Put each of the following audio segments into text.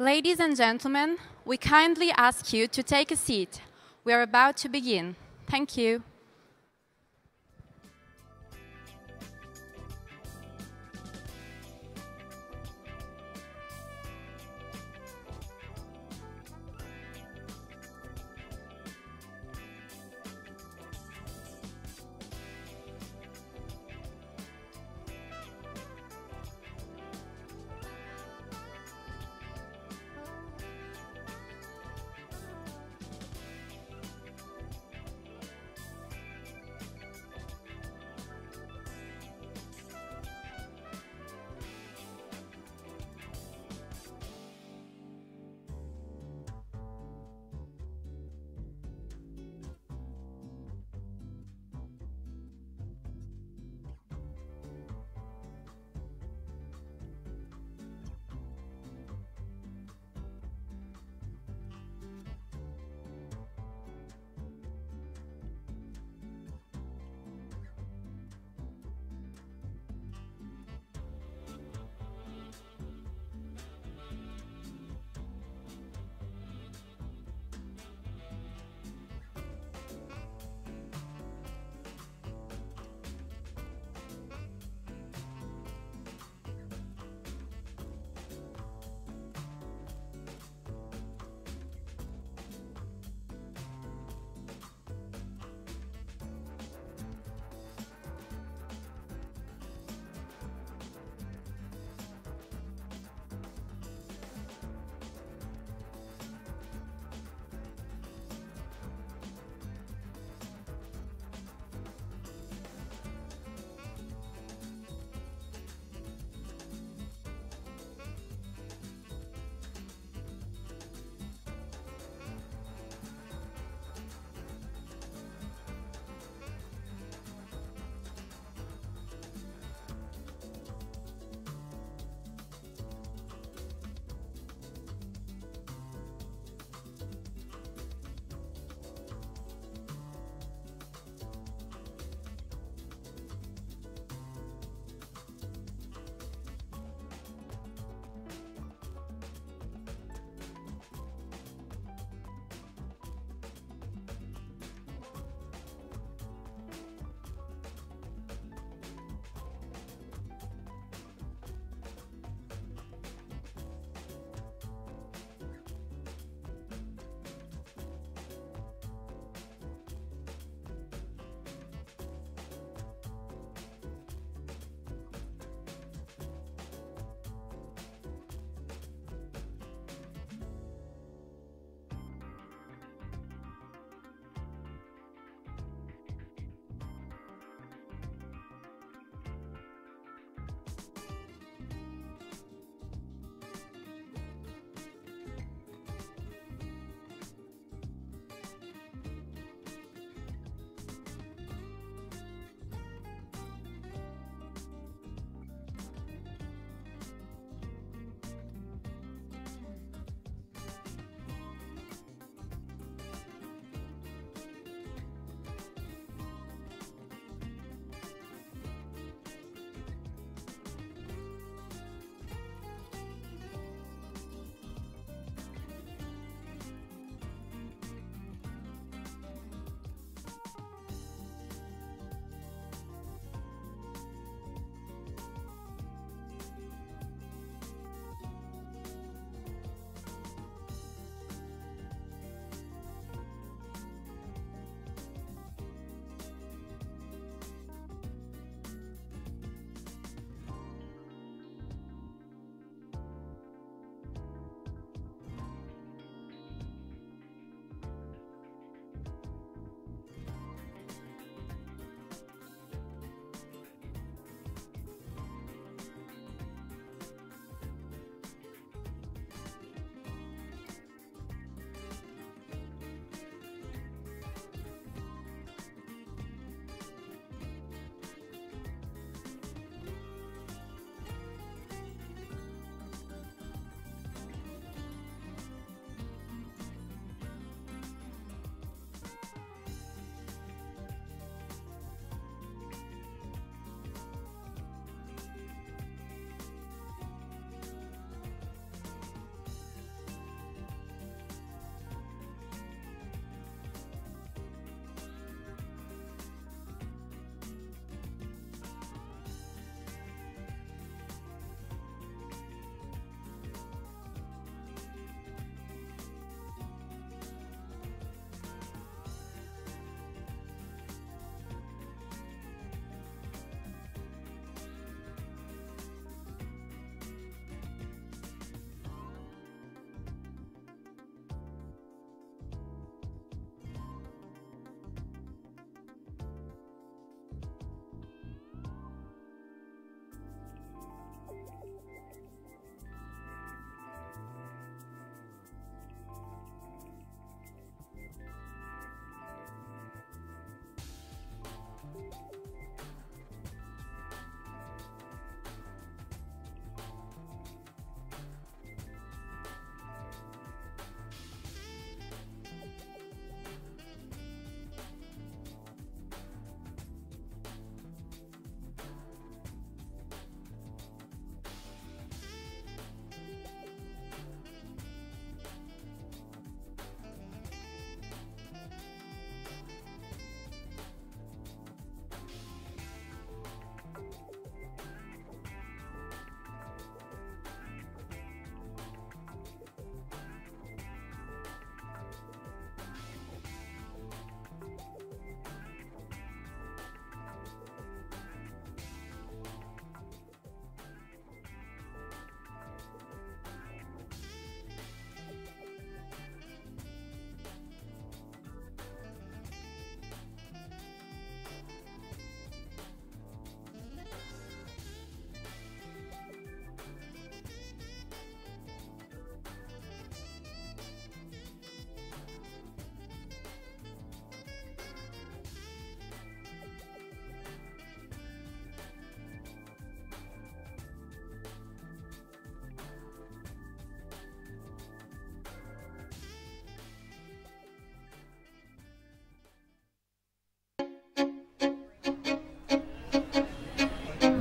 Ladies and gentlemen, we kindly ask you to take a seat. We are about to begin. Thank you.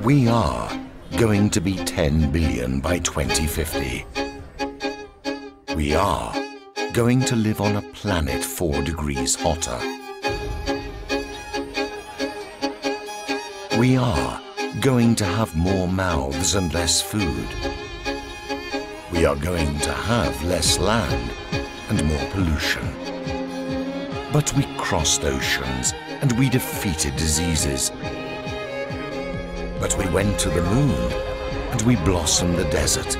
We are going to be 10 billion by 2050. We are going to live on a planet 4 degrees hotter. We are going to have more mouths and less food. We are going to have less land and more pollution. But we crossed oceans and we defeated diseases. But we went to the moon and we blossomed the desert.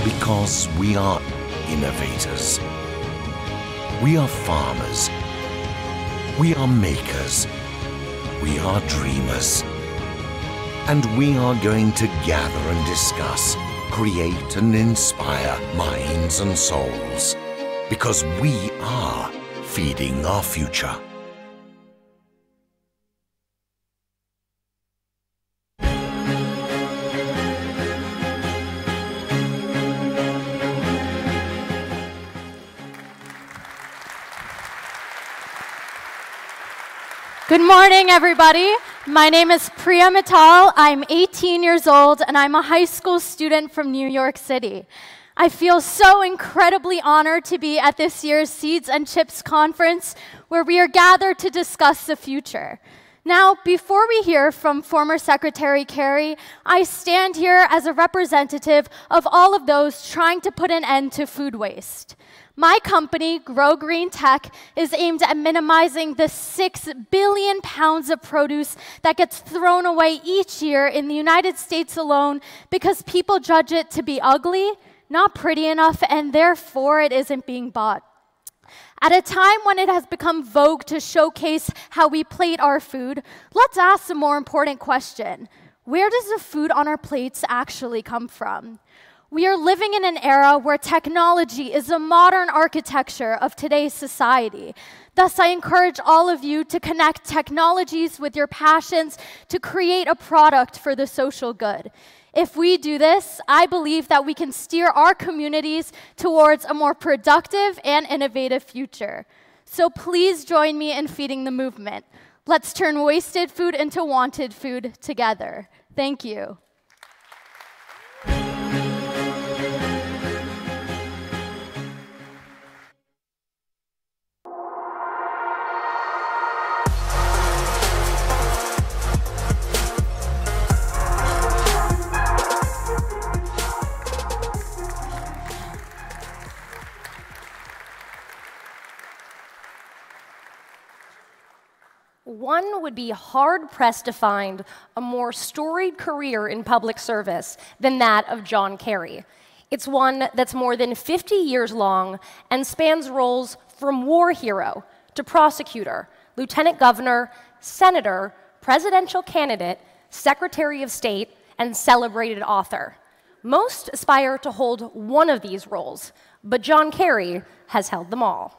Because we are innovators. We are farmers. We are makers. We are dreamers. And we are going to gather and discuss, create and inspire minds and souls. Because we are feeding our future. Good morning, everybody. My name is Priya Mittal. I'm 18 years old, and I'm a high school student from New York City. I feel so incredibly honored to be at this year's Seeds and Chips conference, where we are gathered to discuss the future. Now, before we hear from former Secretary Kerry, I stand here as a representative of all of those trying to put an end to food waste. My company, Grow Green Tech, is aimed at minimizing the 6 billion pounds of produce that gets thrown away each year in the United States alone because people judge it to be ugly, not pretty enough, and therefore it isn't being bought. At a time when it has become vogue to showcase how we plate our food, let's ask the more important question. Where does the food on our plates actually come from? We are living in an era where technology is the modern architecture of today's society. Thus, I encourage all of you to connect technologies with your passions to create a product for the social good. If we do this, I believe that we can steer our communities towards a more productive and innovative future. So please join me in feeding the movement. Let's turn wasted food into wanted food together. Thank you. One would be hard-pressed to find a more storied career in public service than that of John Kerry. It's one that's more than 50 years long and spans roles from war hero to prosecutor, lieutenant governor, senator, presidential candidate, secretary of state, and celebrated author. Most aspire to hold one of these roles, but John Kerry has held them all.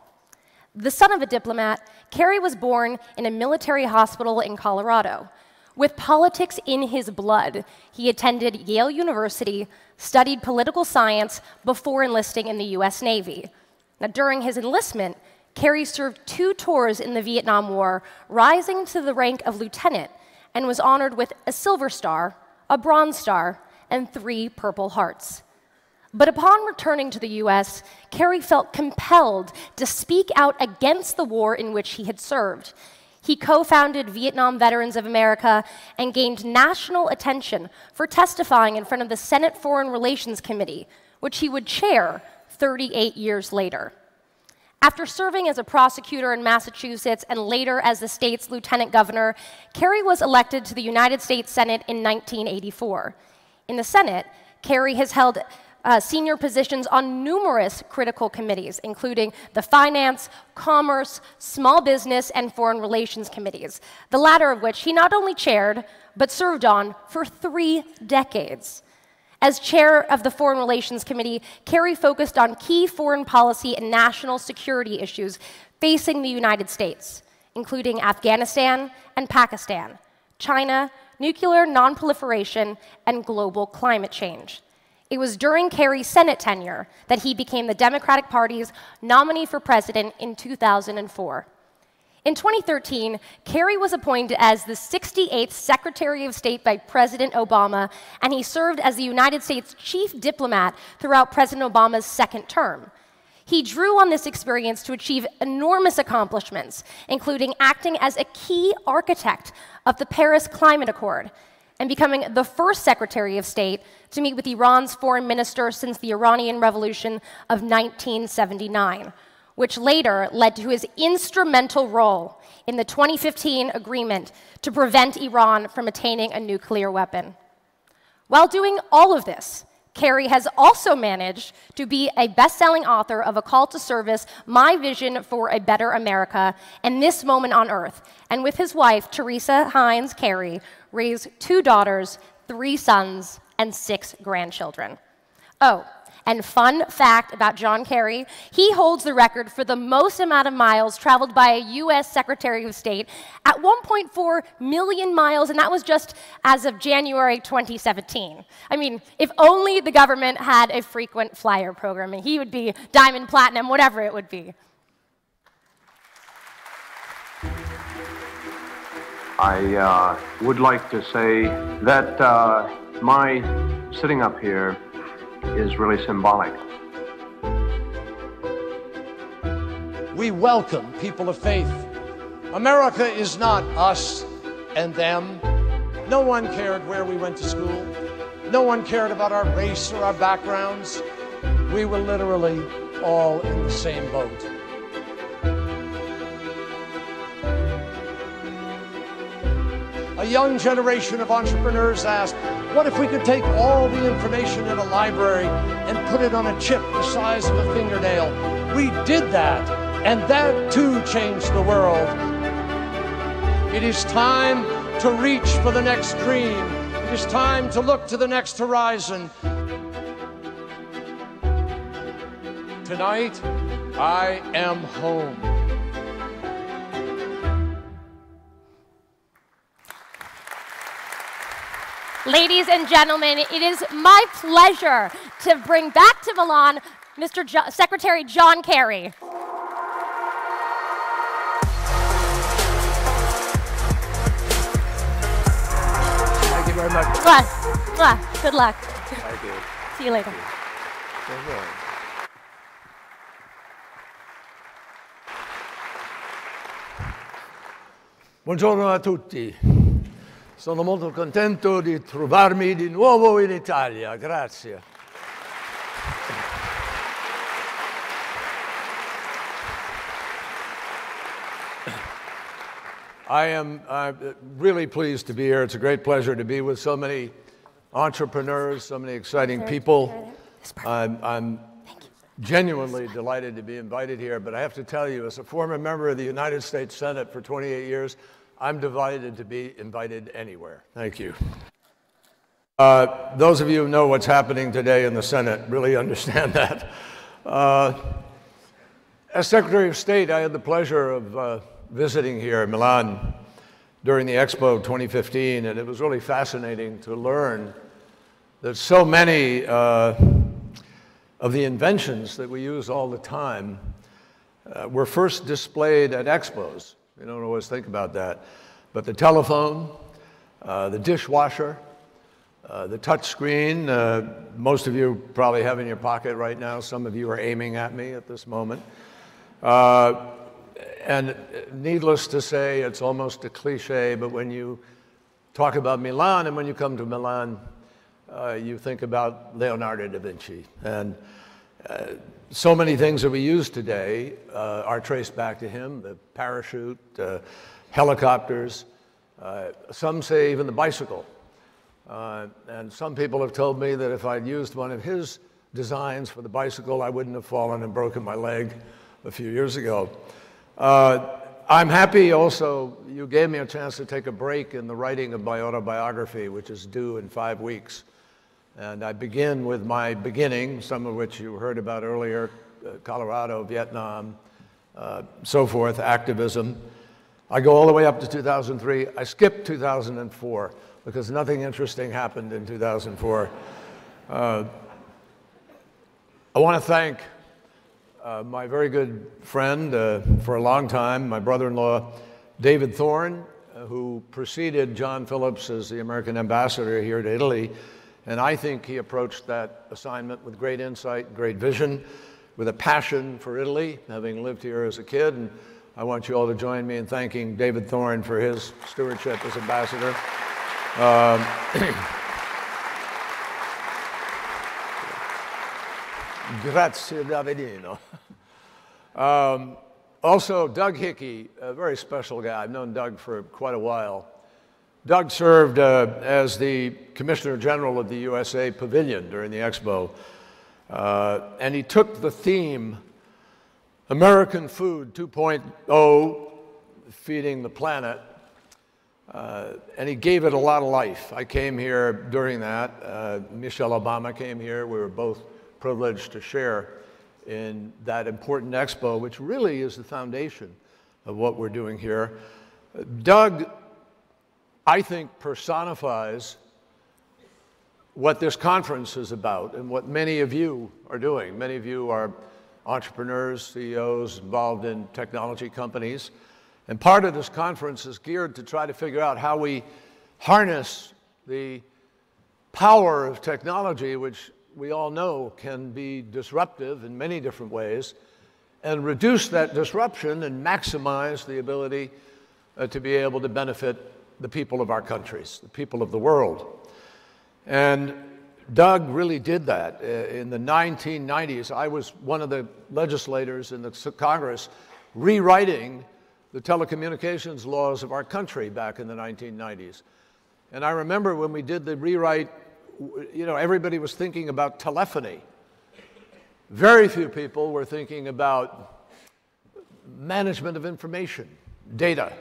The son of a diplomat, Kerry was born in a military hospital in Colorado. With politics in his blood, he attended Yale University, studied political science before enlisting in the US Navy. Now, during his enlistment, Kerry served 2 tours in the Vietnam War, rising to the rank of lieutenant, and was honored with a Silver Star, a Bronze Star, and 3 Purple Hearts. But upon returning to the US, Kerry felt compelled to speak out against the war in which he had served. He co-founded Vietnam Veterans of America and gained national attention for testifying in front of the Senate Foreign Relations Committee, which he would chair 38 years later. After serving as a prosecutor in Massachusetts and later as the state's lieutenant governor, Kerry was elected to the United States Senate in 1984. In the Senate, Kerry has held senior positions on numerous critical committees, including the Finance, Commerce, Small Business, and Foreign Relations Committees, the latter of which he not only chaired, but served on for 3 decades. As chair of the Foreign Relations Committee, Kerry focused on key foreign policy and national security issues facing the United States, including Afghanistan and Pakistan, China, nuclear nonproliferation, and global climate change. It was during Kerry's Senate tenure that he became the Democratic Party's nominee for president in 2004. In 2013, Kerry was appointed as the 68th Secretary of State by President Obama, and he served as the United States chief diplomat throughout President Obama's second term. He drew on this experience to achieve enormous accomplishments, including acting as a key architect of the Paris Climate Accord and becoming the first Secretary of State to meet with Iran's foreign minister since the Iranian Revolution of 1979, which later led to his instrumental role in the 2015 agreement to prevent Iran from attaining a nuclear weapon. While doing all of this, Kerry has also managed to be a best-selling author of A Call to Service, My Vision for a Better America, and This Moment on Earth, and with his wife, Teresa Heinz Kerry, raised 2 daughters, 3 sons, and 6 grandchildren. Oh, and fun fact about John Kerry, he holds the record for the most amount of miles traveled by a U.S. Secretary of State at 1.4 million miles, and that was just as of January 2017. I mean, if only the government had a frequent flyer program, and he would be diamond, platinum, whatever it would be. I would like to say that my sitting up here is really symbolic. We welcome people of faith. America is not us and them. No one cared where we went to school. No one cared about our race or our backgrounds. We were literally all in the same boat. A young generation of entrepreneurs asked, what if we could take all the information in a library and put it on a chip the size of a fingernail? We did that, and that too changed the world. It is time to reach for the next dream. It is time to look to the next horizon. Tonight, I am home. Ladies and gentlemen, it is my pleasure to bring back to Milan Mr. Secretary John Kerry. Thank you very much. Good luck. Thank you. See you later. Buongiorno a tutti. Sono molto contento di trovarmi di nuovo in Italia. Grazie. I'm really pleased to be here. It's a great pleasure to be with so many entrepreneurs, so many exciting people. I'm genuinely delighted to be invited here, but I have to tell you, as a former member of the United States Senate for 28 years, I'm delighted to be invited anywhere. Thank you. Those of you who know what's happening today in the Senate really understand that. As Secretary of State, I had the pleasure of visiting here in Milan during the Expo 2015, and it was really fascinating to learn that so many of the inventions that we use all the time were first displayed at expos. We don't always think about that. But the telephone, the dishwasher, the touch screen, most of you probably have in your pocket right now. Some of you are aiming at me at this moment. And needless to say, it's almost a cliche, but when you talk about Milan and when you come to Milan, you think about Leonardo da Vinci. And so many things that we use today are traced back to him, the parachute, helicopters, some say even the bicycle. And some people have told me that if I'd used one of his designs for the bicycle, I wouldn't have fallen and broken my leg a few years ago. I'm happy also you gave me a chance to take a break in the writing of my autobiography, which is due in 5 weeks. And I begin with my beginning, some of which you heard about earlier, Colorado, Vietnam, so forth, activism. I go all the way up to 2003. I skipped 2004 because nothing interesting happened in 2004. I want to thank my very good friend for a long time, my brother-in-law, David Thorne, who preceded John Phillips as the American ambassador here to Italy. And I think he approached that assignment with great insight, great vision, with a passion for Italy, having lived here as a kid. And I want you all to join me in thanking David Thorne for his stewardship as ambassador. Grazie, Davidino. Also, Doug Hickey, a very special guy. I've known Doug for quite a while. Doug served as the Commissioner General of the USA Pavilion during the Expo. And he took the theme, American Food 2.0, feeding the planet, and he gave it a lot of life. I came here during that. Michelle Obama came here. We were both privileged to share in that important expo, which really is the foundation of what we're doing here. Doug, I think, personifies what this conference is about and what many of you are doing. Many of you are entrepreneurs, CEOs involved in technology companies. And part of this conference is geared to try to figure out how we harness the power of technology, which we all know can be disruptive in many different ways, and reduce that disruption and maximize the ability to be able to benefit the people of our countries, the people of the world. And Doug really did that. In the 1990s, I was one of the legislators in the Congress rewriting the telecommunications laws of our country back in the 1990s. And I remember when we did the rewrite, you know, everybody was thinking about telephony. Very few people were thinking about management of information, data.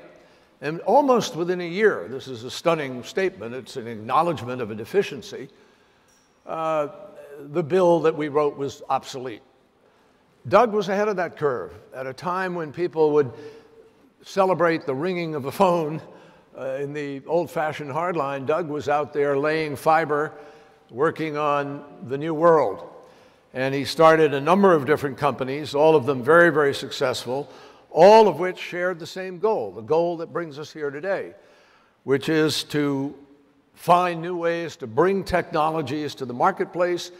And almost within a year, this is a stunning statement, it's an acknowledgement of a deficiency, the bill that we wrote was obsolete. Doug was ahead of that curve at a time when people would celebrate the ringing of a phone in the old-fashioned hardline. Doug was out there laying fiber, working on the new world. And he started a number of different companies, all of them very, very successful, all of which shared the same goal, the goal that brings us here today, which is to find new ways to bring technologies to the marketplace,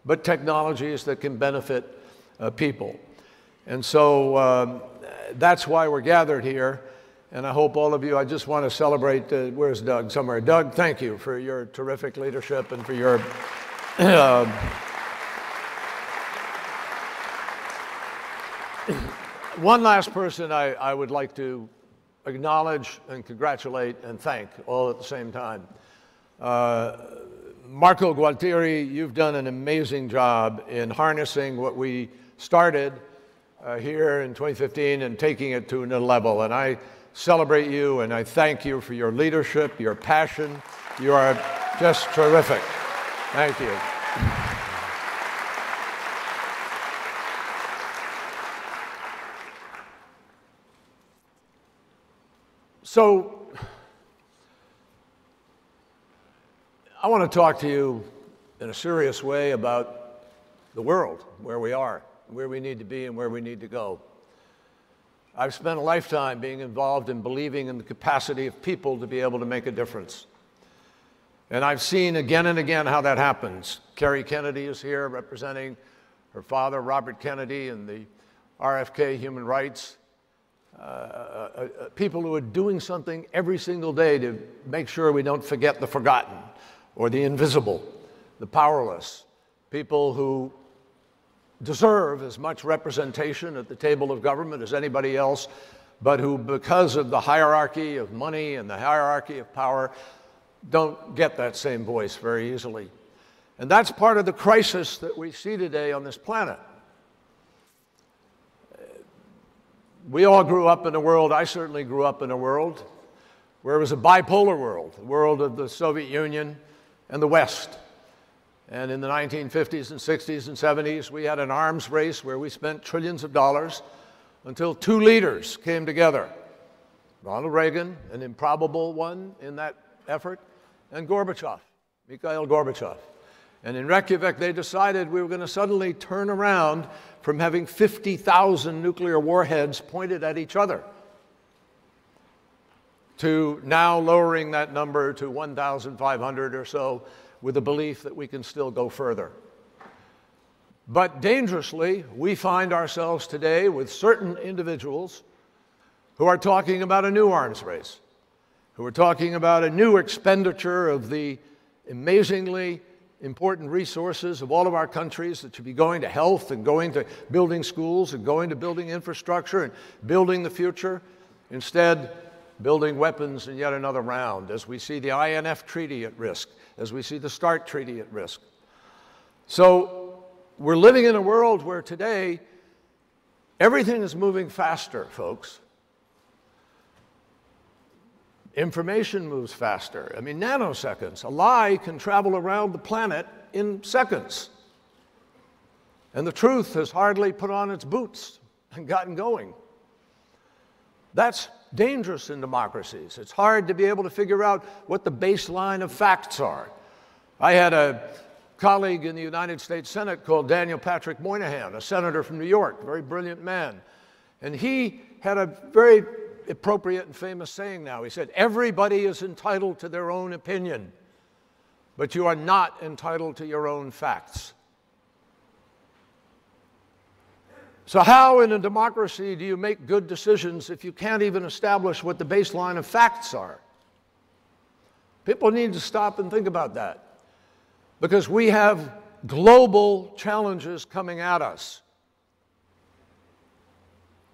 but technologies that can benefit people. And so that's why we're gathered here. And I hope all of you, I just want to celebrate, where's Doug? Somewhere. Doug, thank you for your terrific leadership and for your one last person I would like to acknowledge and congratulate and thank all at the same time. Marco Gualtieri, you've done an amazing job in harnessing what we started here in 2015 and taking it to another level. And I celebrate you and I thank you for your leadership, your passion. You are just terrific. Thank you. So, I want to talk to you in a serious way about the world, where we are, where we need to be, and where we need to go. I've spent a lifetime being involved in believing in the capacity of people to be able to make a difference. And I've seen again and again how that happens. Kerry Kennedy is here representing her father, Robert Kennedy, and the RFK Human Rights. People who are doing something every single day to make sure we don't forget the forgotten or the invisible, the powerless. People who deserve as much representation at the table of government as anybody else, but who, because of the hierarchy of money and the hierarchy of power, don't get that same voice very easily. And that's part of the crisis that we see today on this planet. We all grew up in a world, I certainly grew up in a world, where it was a bipolar world, the world of the Soviet Union and the West. And in the 1950s and 60s and 70s, we had an arms race where we spent trillions of dollars until two leaders came together. Ronald Reagan, an improbable one in that effort, and Gorbachev, Mikhail Gorbachev. And in Reykjavik, they decided we were going to suddenly turn around from having 50,000 nuclear warheads pointed at each other to now lowering that number to 1,500 or so, with the belief that we can still go further. But dangerously, we find ourselves today with certain individuals who are talking about a new arms race, who are talking about a new expenditure of the amazingly important resources of all of our countries that should be going to health and going to building schools and going to building infrastructure and building the future. Instead, building weapons in yet another round, as we see the INF Treaty at risk, as we see the START Treaty at risk. So we're living in a world where today everything is moving faster, folks. Information moves faster. I mean, nanoseconds. A lie can travel around the planet in seconds. And the truth has hardly put on its boots and gotten going. That's dangerous in democracies. It's hard to be able to figure out what the baseline of facts are. I had a colleague in the United States Senate called Daniel Patrick Moynihan, a senator from New York, a very brilliant man. And he had a very appropriate and famous saying now. He said, "Everybody is entitled to their own opinion, but you are not entitled to your own facts." So how in a democracy do you make good decisions if you can't even establish what the baseline of facts are? People need to stop and think about that, because we have global challenges coming at us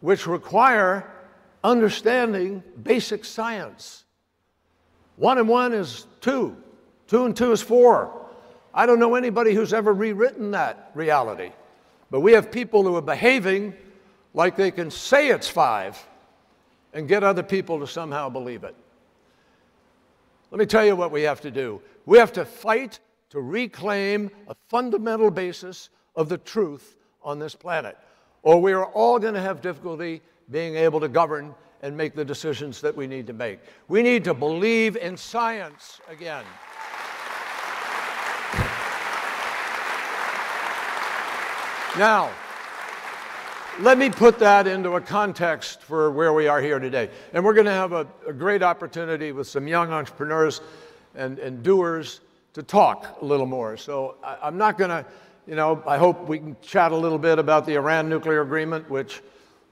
which require understanding basic science. 1 and 1 is 2. 2 and 2 is 4. I don't know anybody who's ever rewritten that reality. But we have people who are behaving like they can say it's 5 and get other people to somehow believe it. Let me tell you what we have to do. We have to fight to reclaim a fundamental basis of the truth on this planet, or we are all going to have difficulty being able to govern and make the decisions that we need to make. We need to believe in science again. Now, let me put that into a context for where we are here today. And we're going to have a great opportunity with some young entrepreneurs and doers to talk a little more. So I'm not going to, I hope we can chat a little bit about the Iran nuclear agreement, which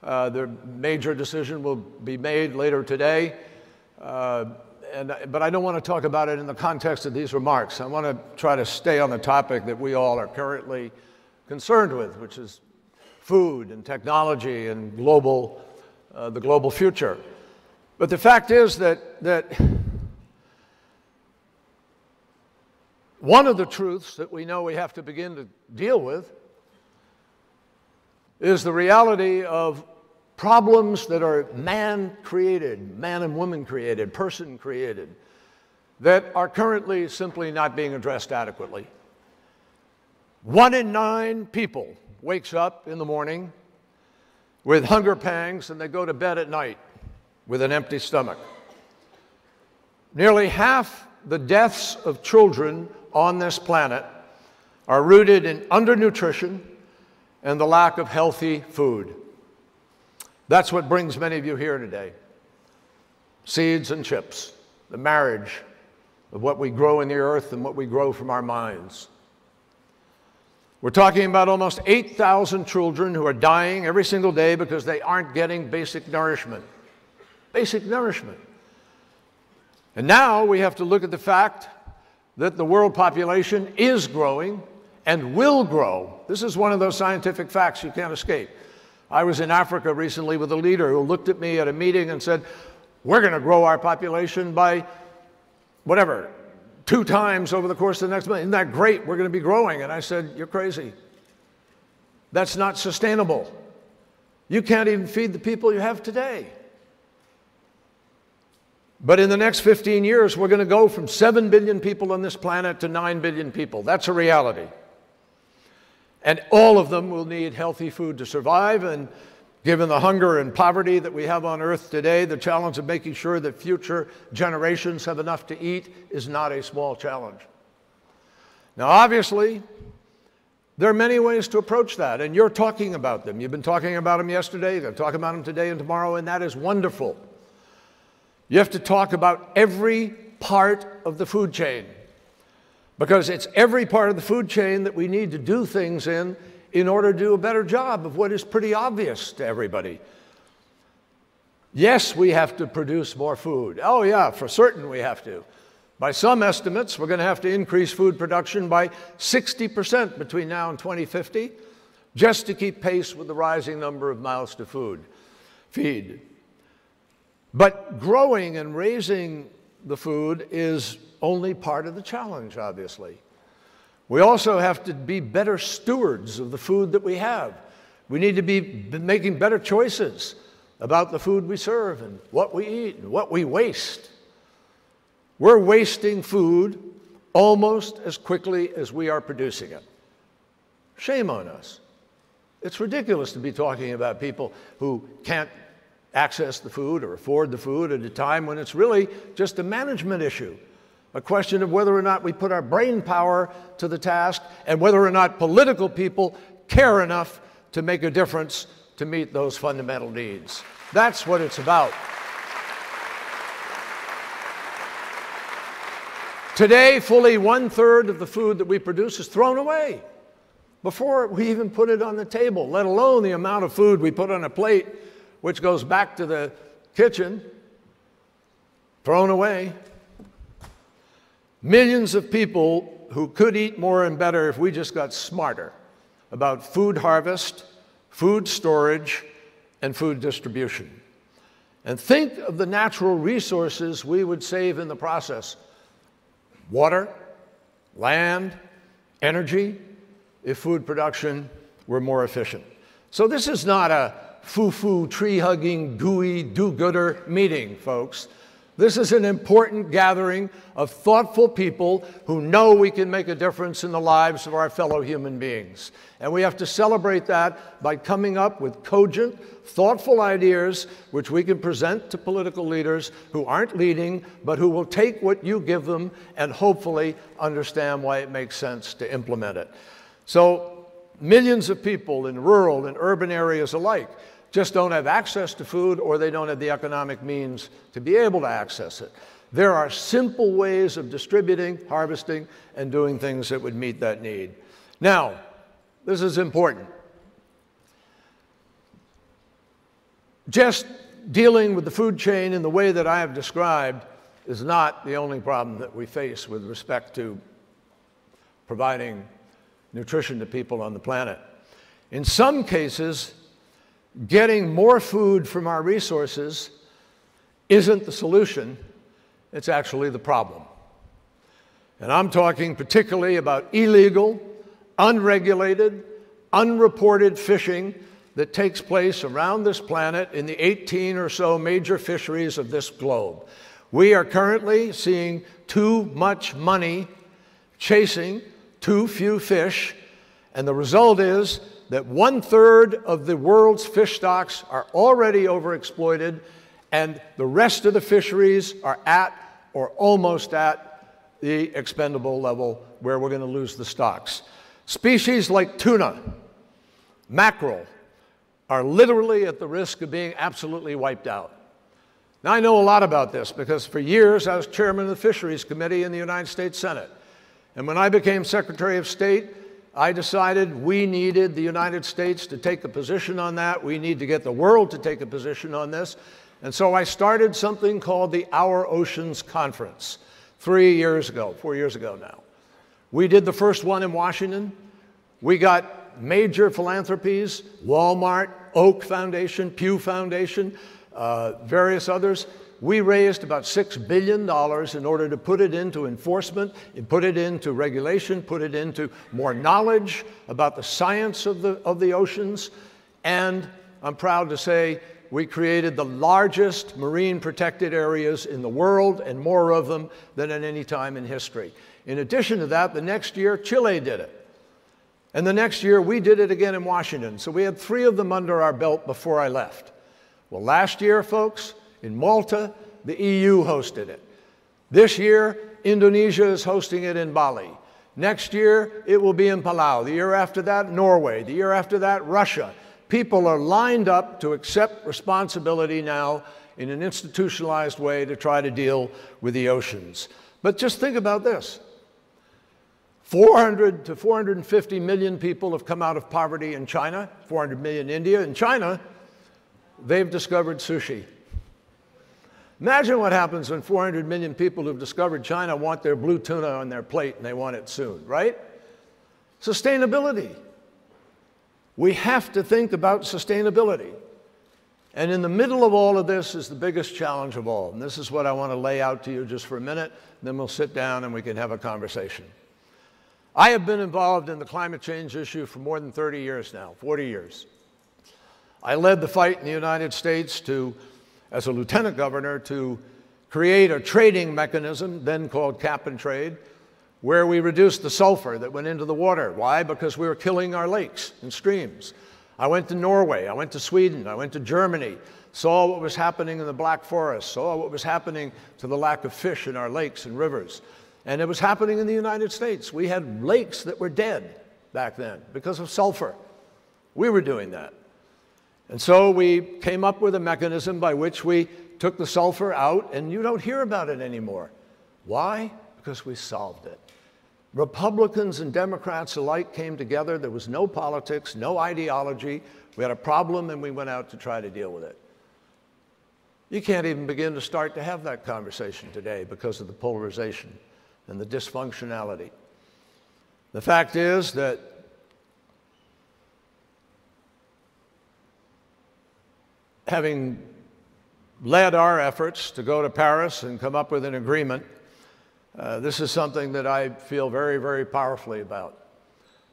the major decision will be made later today. But I don't want to talk about it in the context of these remarks. I want to try to stay on the topic that we all are currently concerned with, which is food and technology and the global future. But the fact is that one of the truths that we know we have to begin to deal with is the reality of problems that are man-created, man and woman-created, person-created, that are currently simply not being addressed adequately. 1 in 9 people wakes up in the morning with hunger pangs, and they go to bed at night with an empty stomach. Nearly half the deaths of children on this planet are rooted in undernutrition and the lack of healthy food. That's what brings many of you here today. Seeds and chips, the marriage of what we grow in the earth and what we grow from our minds. We're talking about almost 8,000 children who are dying every single day because they aren't getting basic nourishment. Basic nourishment. And now we have to look at the fact that the world population is growing and will grow. This is one of those scientific facts you can't escape. I was in Africa recently with a leader who looked at me at a meeting and said, "We're going to grow our population by whatever, 2 times over the course of the next month. Isn't that great? We're going to be growing." And I said, "You're crazy. That's not sustainable. You can't even feed the people you have today." But in the next 15 years, we're going to go from 7 billion people on this planet to 9 billion people. That's a reality. And all of them will need healthy food to survive. And given the hunger and poverty that we have on Earth today, the challenge of making sure that future generations have enough to eat is not a small challenge. Now, obviously, there are many ways to approach that, and you're talking about them. You've been talking about them yesterday, you're going to talk about them today and tomorrow, and that is wonderful. You have to talk about every part of the food chain, because it's every part of the food chain that we need to do things in order to do a better job of what is pretty obvious to everybody. Yes, we have to produce more food. Oh yeah, for certain we have to. By some estimates, we're going to have to increase food production by 60% between now and 2050, just to keep pace with the rising number of mouths to feed. But growing and raising the food is only part of the challenge, obviously. We also have to be better stewards of the food that we have. We need to be making better choices about the food we serve and what we eat and what we waste. We're wasting food almost as quickly as we are producing it. Shame on us. It's ridiculous to be talking about people who can't access the food or afford the food at a time when it's really just a management issue, a question of whether or not we put our brain power to the task and whether or not political people care enough to make a difference to meet those fundamental needs. That's what it's about. Today, fully 1/3 of the food that we produce is thrown away before we even put it on the table, let alone the amount of food we put on a plate, which goes back to the kitchen, thrown away. Millions of people who could eat more and better if we just got smarter about food harvest, food storage, and food distribution. And think of the natural resources we would save in the process. Water, land, energy, if food production were more efficient. So this is not a foo-foo, tree-hugging, gooey, do-gooder meeting, folks. This is an important gathering of thoughtful people who know we can make a difference in the lives of our fellow human beings. And we have to celebrate that by coming up with cogent, thoughtful ideas which we can present to political leaders who aren't leading, but who will take what you give them and hopefully understand why it makes sense to implement it. So millions of people in rural and urban areas alike just don't have access to food, or they don't have the economic means to be able to access it. There are simple ways of distributing, harvesting, and doing things that would meet that need. Now, this is important. Just dealing with the food chain in the way that I have described is not the only problem that we face with respect to providing nutrition to people on the planet. In some cases, getting more food from our resources isn't the solution, it's actually the problem. And I'm talking particularly about illegal, unregulated, unreported fishing that takes place around this planet in the 18 or so major fisheries of this globe. We are currently seeing too much money chasing too few fish, and the result is that 1/3 of the world's fish stocks are already overexploited, and the rest of the fisheries are at or almost at the expendable level where we're going to lose the stocks. Species like tuna, mackerel, are literally at the risk of being absolutely wiped out. Now, I know a lot about this because for years I was chairman of the Fisheries Committee in the United States Senate. And when I became Secretary of State, I decided we needed the United States to take a position on that. We need to get the world to take a position on this. And so I started something called the Our Oceans Conference 4 years ago now. We did the first one in Washington. We got major philanthropies, Walmart, Oak Foundation, Pew Foundation, various others. We raised about $6 billion in order to put it into enforcement, and put it into regulation, put it into more knowledge about the science of the oceans. And I'm proud to say we created the largest marine protected areas in the world, and more of them than at any time in history. In addition to that, the next year, Chile did it. And the next year, we did it again in Washington. So we had 3 of them under our belt before I left. Well, last year, folks, in Malta, the EU hosted it. This year, Indonesia is hosting it in Bali. Next year, it will be in Palau. The year after that, Norway. The year after that, Russia. People are lined up to accept responsibility now in an institutionalized way to try to deal with the oceans. But just think about this. 400 to 450 million people have come out of poverty in China, 400 million in India. In China, they've discovered sushi. Imagine what happens when 400 million people who've discovered China want their blue tuna on their plate, and they want it soon, right? Sustainability. We have to think about sustainability. And in the middle of all of this is the biggest challenge of all. And this is what I want to lay out to you just for a minute, then we'll sit down and we can have a conversation. I have been involved in the climate change issue for more than 30 years now, 40 years. I led the fight in the United States as a lieutenant governor to create a trading mechanism, then called cap and trade, where we reduced the sulfur that went into the water. Why? Because we were killing our lakes and streams. I went to Norway, I went to Sweden, I went to Germany, saw what was happening in the Black Forest, saw what was happening to the lack of fish in our lakes and rivers. And it was happening in the United States. We had lakes that were dead back then because of sulfur. We were doing that. And so we came up with a mechanism by which we took the sulfur out, and you don't hear about it anymore. Why? Because we solved it. Republicans and Democrats alike came together. There was no politics, no ideology. We had a problem, and we went out to try to deal with it. You can't even begin to start to have that conversation today because of the polarization and the dysfunctionality. The fact is that having led our efforts to go to Paris and come up with an agreement, this is something that I feel very, very powerfully about,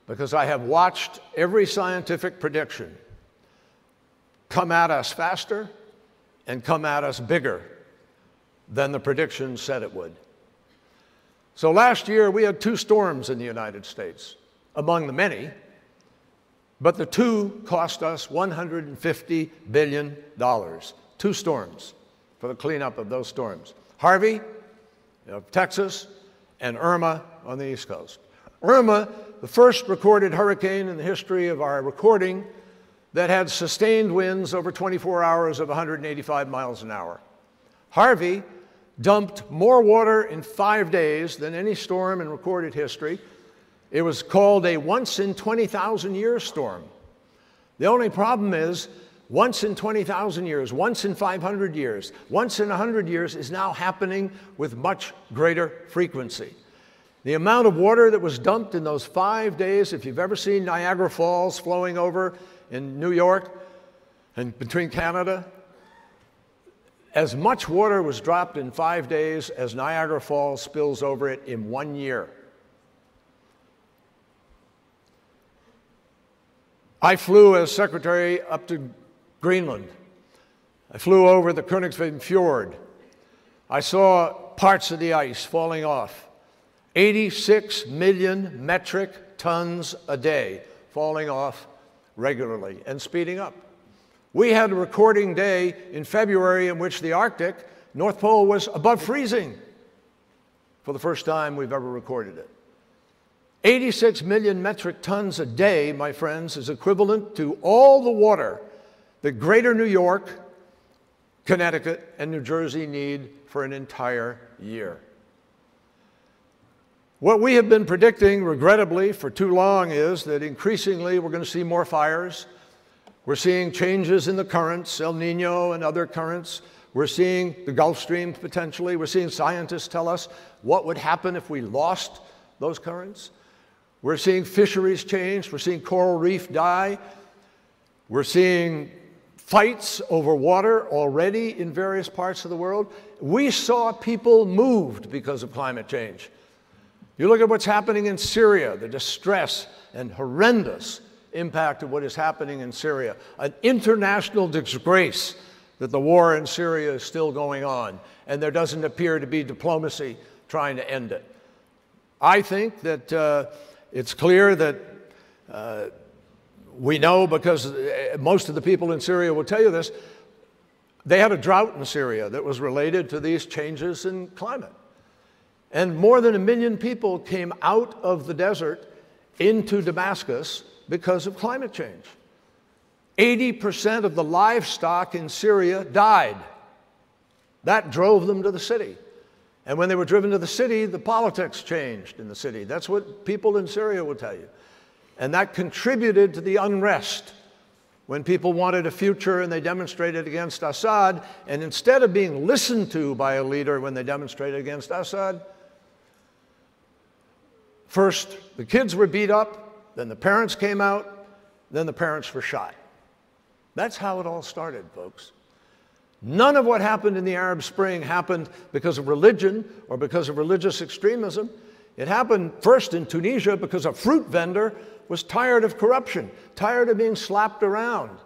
because I have watched every scientific prediction come at us faster and come at us bigger than the predictions said it would. So last year, we had 2 storms in the United States, among the many, but the 2 cost us $150 billion. 2 storms for the cleanup of those storms. Harvey of Texas and Irma on the East Coast. Irma, the first recorded hurricane in the history of our recording that had sustained winds over 24 hours of 185 miles an hour. Harvey dumped more water in 5 days than any storm in recorded history. It was called a once in 20,000 year storm. The only problem is, once in 20,000 years, once in 500 years, once in 100 years is now happening with much greater frequency. The amount of water that was dumped in those 5 days, if you've ever seen Niagara Falls flowing over in New York and between Canada, as much water was dropped in 5 days as Niagara Falls spills over it in 1 year. I flew as secretary up to Greenland. I flew over the Königsvin Fjord. I saw parts of the ice falling off. 86 million metric tons a day falling off regularly and speeding up. We had a recording day in February in which the Arctic, North Pole, was above freezing for the first time we've ever recorded it. 86 million metric tons a day, my friends, is equivalent to all the water that greater New York, Connecticut, and New Jersey need for an entire year. What we have been predicting, regrettably, for too long is that increasingly we're going to see more fires. We're seeing changes in the currents, El Nino and other currents. We're seeing the Gulf Stream potentially. We're seeing scientists tell us what would happen if we lost those currents. We're seeing fisheries change. We're seeing coral reef die. We're seeing fights over water already in various parts of the world. We saw people moved because of climate change. You look at what's happening in Syria, the distress and horrendous impact of what is happening in Syria. An international disgrace that the war in Syria is still going on, and there doesn't appear to be diplomacy trying to end it. I think that it's clear that we know, because most of the people in Syria will tell you this, they had a drought in Syria that was related to these changes in climate. And more than 1 million people came out of the desert into Damascus because of climate change. 80% of the livestock in Syria died. That drove them to the city. And when they were driven to the city, the politics changed in the city. That's what people in Syria will tell you. And that contributed to the unrest when people wanted a future and they demonstrated against Assad. And instead of being listened to by a leader when they demonstrated against Assad, first the kids were beat up, then the parents came out, then the parents were shot. That's how it all started, folks. None of what happened in the Arab Spring happened because of religion or because of religious extremism. It happened first in Tunisia because a fruit vendor was tired of corruption, tired of being slapped around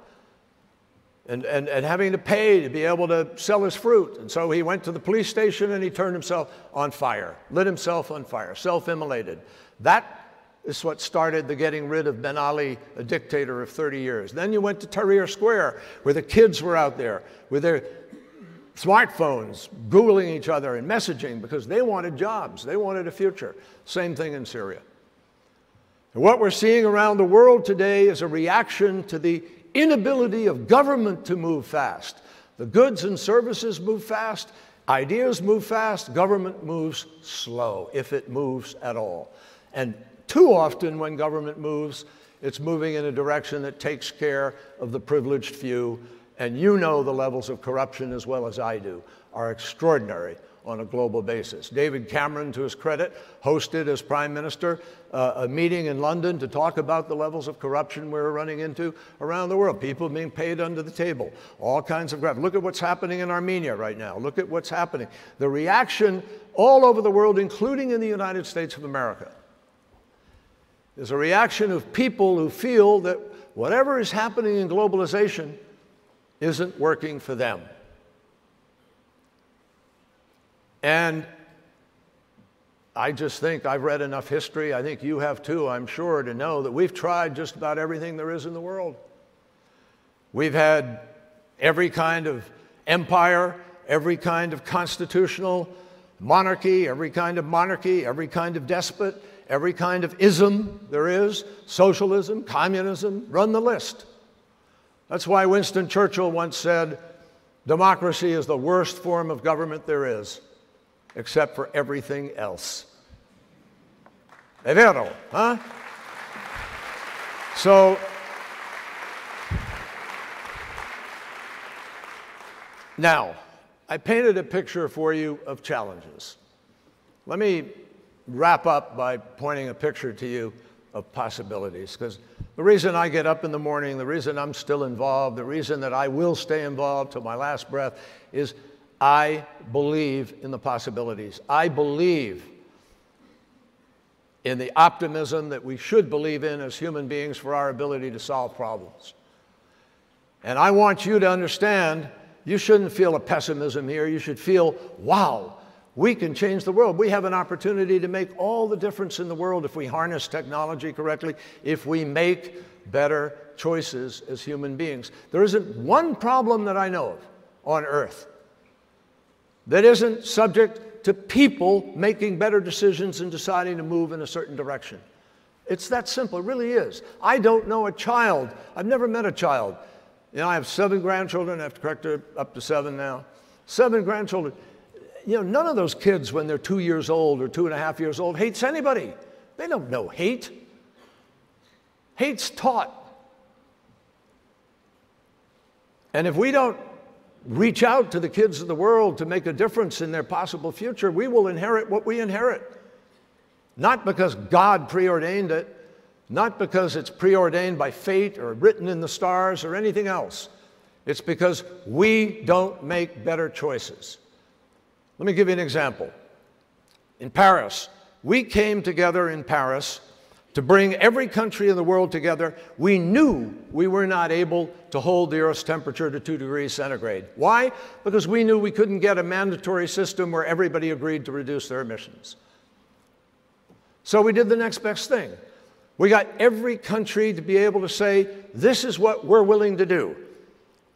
and having to pay to be able to sell his fruit. And so he went to the police station and he turned himself on fire, lit himself on fire, self-immolated. That is what started the getting rid of Ben Ali, a dictator of 30 years. Then you went to Tahrir Square, where the kids were out there with their smartphones, Googling each other and messaging because they wanted jobs, they wanted a future. Same thing in Syria. And what we're seeing around the world today is a reaction to the inability of government to move fast. The goods and services move fast, ideas move fast, government moves slow, if it moves at all. And too often when government moves, it's moving in a direction that takes care of the privileged few. And you know the levels of corruption as well as I do are extraordinary on a global basis. David Cameron, to his credit, hosted as Prime Minister a meeting in London to talk about the levels of corruption we're running into around the world. People being paid under the table, all kinds of graft. Look at what's happening in Armenia right now. Look at what's happening. The reaction all over the world, including in the United States of America, is a reaction of people who feel that whatever is happening in globalization isn't working for them. And I just think I've read enough history, I think you have too, I'm sure, to know that we've tried just about everything there is in the world. We've had every kind of empire, every kind of constitutional monarchy, every kind of despot, every kind of ism there is, socialism, communism, run the list. That's why Winston Churchill once said, democracy is the worst form of government there is, except for everything else. È vero, huh? So, now, I painted a picture for you of challenges. Let me wrap up by pointing a picture to you of possibilities, because the reason I get up in the morning, the reason I'm still involved, the reason that I will stay involved till my last breath is I believe in the possibilities. I believe in the optimism that we should believe in as human beings for our ability to solve problems. And I want you to understand, you shouldn't feel a pessimism here. You should feel, wow, we can change the world. We have an opportunity to make all the difference in the world if we harness technology correctly, if we make better choices as human beings. There isn't one problem that I know of on Earth that isn't subject to people making better decisions and deciding to move in a certain direction. It's that simple, it really is. I don't know a child, I've never met a child. You know, I have 7 grandchildren, I have to correct her, up to 7 now. 7 grandchildren. You know, none of those kids, when they're 2 years old or 2.5 years old, hates anybody. They don't know hate. Hate's taught. And if we don't reach out to the kids of the world to make a difference in their possible future, we will inherit what we inherit. Not because God preordained it, not because it's preordained by fate or written in the stars or anything else. It's because we don't make better choices. Let me give you an example. In Paris, we came together in Paris to bring every country in the world together. We knew we were not able to hold the Earth's temperature to 2 degrees centigrade. Why? Because we knew we couldn't get a mandatory system where everybody agreed to reduce their emissions. So we did the next best thing. We got every country to be able to say, this is what we're willing to do.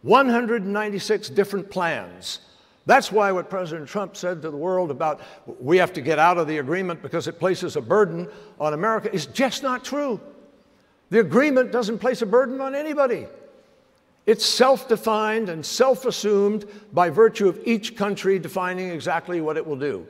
196 different plans That's why what President Trump said to the world about we have to get out of the agreement because it places a burden on America is just not true. The agreement doesn't place a burden on anybody. It's self-defined and self-assumed by virtue of each country defining exactly what it will do.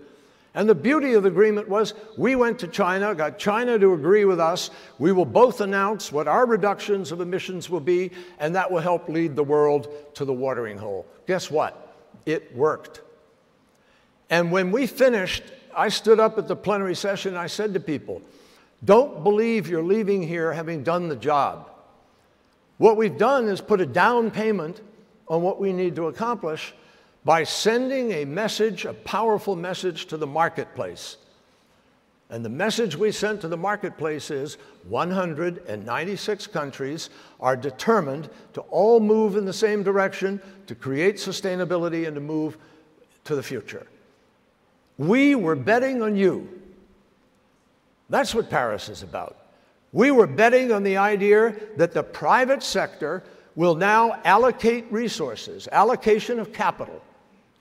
And the beauty of the agreement was we went to China, got China to agree with us. We will both announce what our reductions of emissions will be, and that will help lead the world to the watering hole. Guess what? It worked. And when we finished, I stood up at the plenary session and I said to people, don't believe you're leaving here having done the job. What we've done is put a down payment on what we need to accomplish by sending a message, a powerful message to the marketplace. And the message we sent to the marketplace is 196 countries are determined to all move in the same direction to create sustainability and to move to the future. We were betting on you. That's what Paris is about. We were betting on the idea that the private sector will now allocate resources, allocation of capital.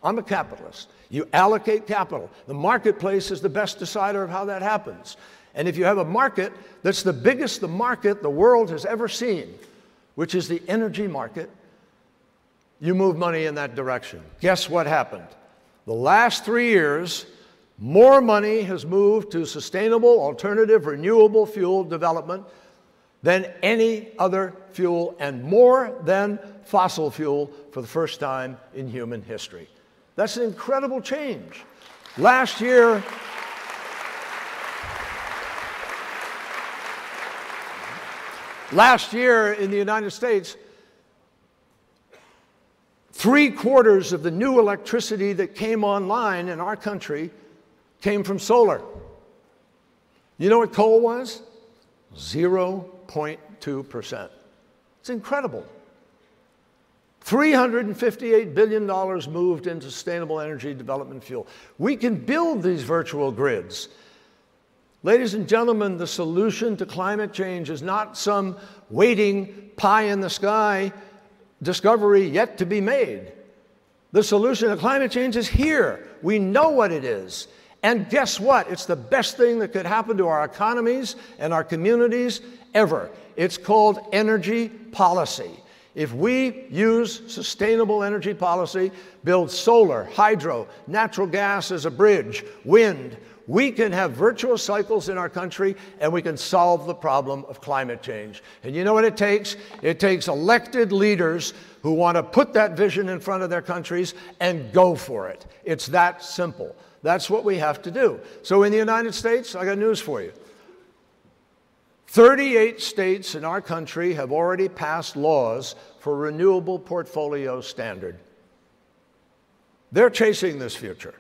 I'm a capitalist. You allocate capital. The marketplace is the best decider of how that happens. And if you have a market that's the biggest market the world has ever seen, which is the energy market, you move money in that direction. Guess what happened? The last 3 years, more money has moved to sustainable, alternative, renewable fuel development than any other fuel, and more than fossil fuel for the first time in human history. That's an incredible change. Last year, in the United States, 3/4 of the new electricity that came online in our country came from solar. You know what coal was? 0.2%. It's incredible. $358 billion moved into sustainable energy development fuel. We can build these virtual grids. Ladies and gentlemen, the solution to climate change is not some waiting pie in the sky discovery yet to be made. The solution to climate change is here. We know what it is. And guess what? It's the best thing that could happen to our economies and our communities ever. It's called energy policy. If we use sustainable energy policy, build solar, hydro, natural gas as a bridge, wind, we can have virtuous cycles in our country and we can solve the problem of climate change. And you know what it takes? It takes elected leaders who want to put that vision in front of their countries and go for it. It's that simple. That's what we have to do. So in the United States, I got news for you. 38 states in our country have already passed laws for renewable portfolio standard. They're chasing this future.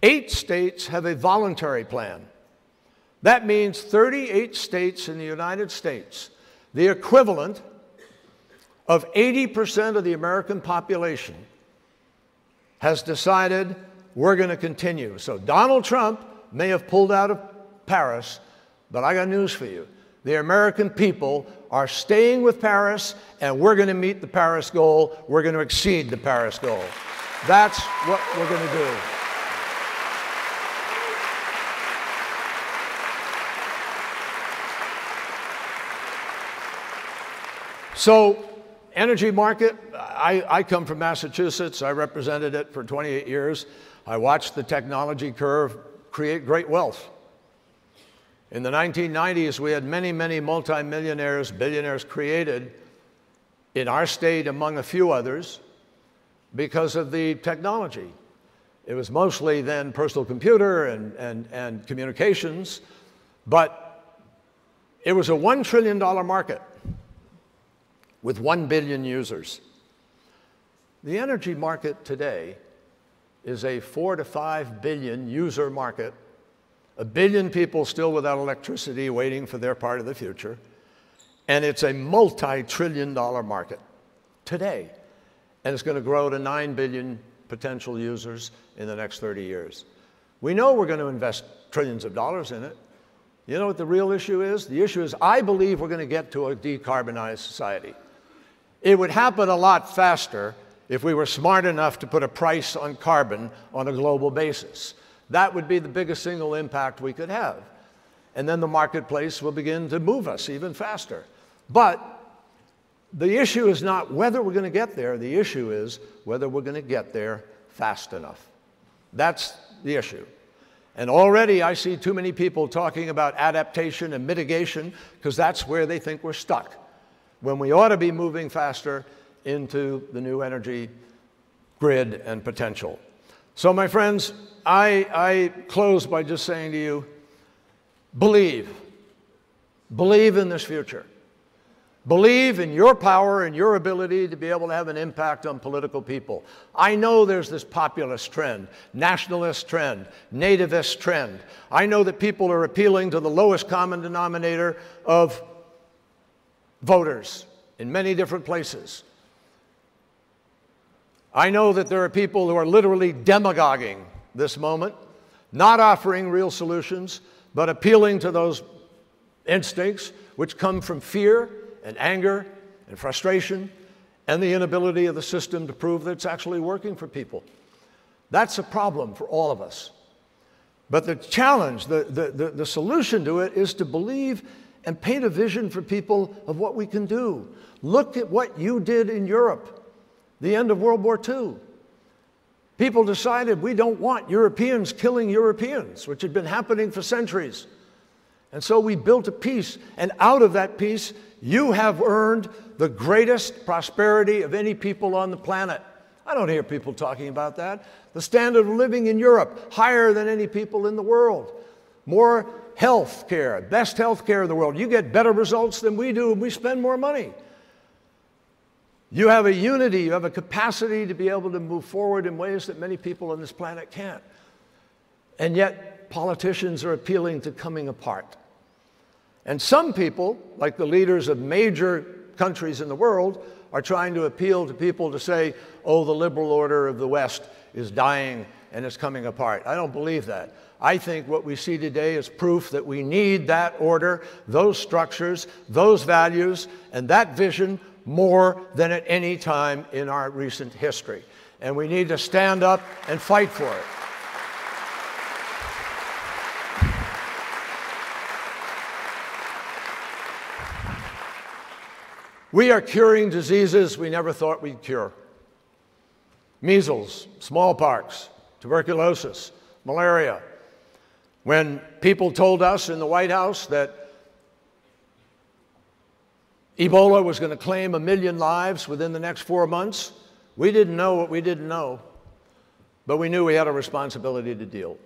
8 states have a voluntary plan. That means 38 states in the United States, the equivalent of 80% of the American population, has decided we're going to continue. So Donald Trump may have pulled out of Paris, but I got news for you. The American people are staying with Paris, and we're going to meet the Paris goal. We're going to exceed the Paris goal. That's what we're going to do. So, energy market, I come from Massachusetts. I represented it for 28 years. I watched the technology curve create great wealth. In the 1990s, we had many, many multimillionaires, billionaires created in our state, among a few others, because of the technology. It was mostly then personal computer and communications, but it was a $1 trillion market with 1 billion users. The energy market today is a 4 to 5 billion user market. 1 billion people still without electricity waiting for their part of the future. And it's a multi-trillion-dollar market today. And it's going to grow to 9 billion potential users in the next 30 years. We know we're going to invest trillions of dollars in it. You know what the real issue is? The issue is I believe we're going to get to a decarbonized society. It would happen a lot faster if we were smart enough to put a price on carbon on a global basis. That would be the biggest single impact we could have. And then the marketplace will begin to move us even faster. But the issue is not whether we're going to get there. The issue is whether we're going to get there fast enough. That's the issue. And already I see too many people talking about adaptation and mitigation because that's where they think we're stuck, when we ought to be moving faster into the new energy grid and potential. So my friends, I close by just saying to you, believe in this future. Believe in your power and your ability to be able to have an impact on political people. I know there's this populist trend, nationalist trend, nativist trend. I know that people are appealing to the lowest common denominator of voters in many different places. I know that there are people who are literally demagoguing this moment, not offering real solutions, but appealing to those instincts which come from fear and anger and frustration and the inability of the system to prove that it's actually working for people. That's a problem for all of us. But the challenge, the solution to it is to believe and paint a vision for people of what we can do. Look at what you did in Europe, the end of World War II. People decided we don't want Europeans killing Europeans, which had been happening for centuries. And so we built a peace, and out of that peace, you have earned the greatest prosperity of any people on the planet. I don't hear people talking about that. The standard of living in Europe, higher than any people in the world. More health care, best health care in the world. You get better results than we do, and we spend more money. You have a unity, you have a capacity to be able to move forward in ways that many people on this planet can't. And yet, politicians are appealing to coming apart. And some people, like the leaders of major countries in the world, are trying to appeal to people to say, oh, the liberal order of the West is dying and it's coming apart. I don't believe that. I think what we see today is proof that we need that order, those structures, those values, and that vision more than at any time in our recent history. And we need to stand up and fight for it. We are curing diseases we never thought we'd cure. Measles, smallpox, tuberculosis, malaria. When people told us in the White House that Ebola was going to claim 1 million lives within the next 4 months, we didn't know what we didn't know, but we knew we had a responsibility to deal.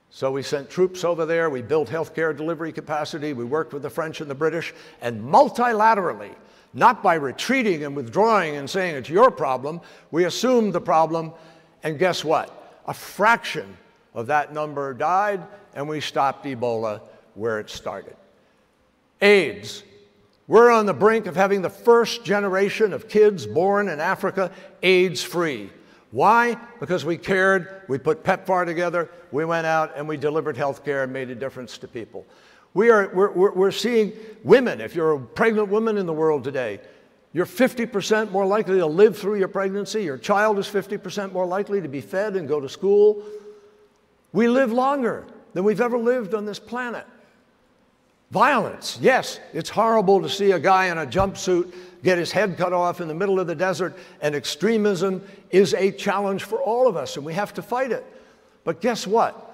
So we sent troops over there, we built healthcare delivery capacity, we worked with the French and the British, and multilaterally, not by retreating and withdrawing and saying it's your problem, we assumed the problem, and guess what? A fraction of that number died, and we stopped Ebola where it started. AIDS. We're on the brink of having the first generation of kids born in Africa AIDS-free. Why? Because we cared, we put PEPFAR together, we went out and we delivered health care and made a difference to people. We're seeing women, if you're a pregnant woman in the world today, you're 50% more likely to live through your pregnancy, your child is 50% more likely to be fed and go to school. We live longer than we've ever lived on this planet. Violence, yes, it's horrible to see a guy in a jumpsuit get his head cut off in the middle of the desert, and extremism is a challenge for all of us, and we have to fight it. But guess what?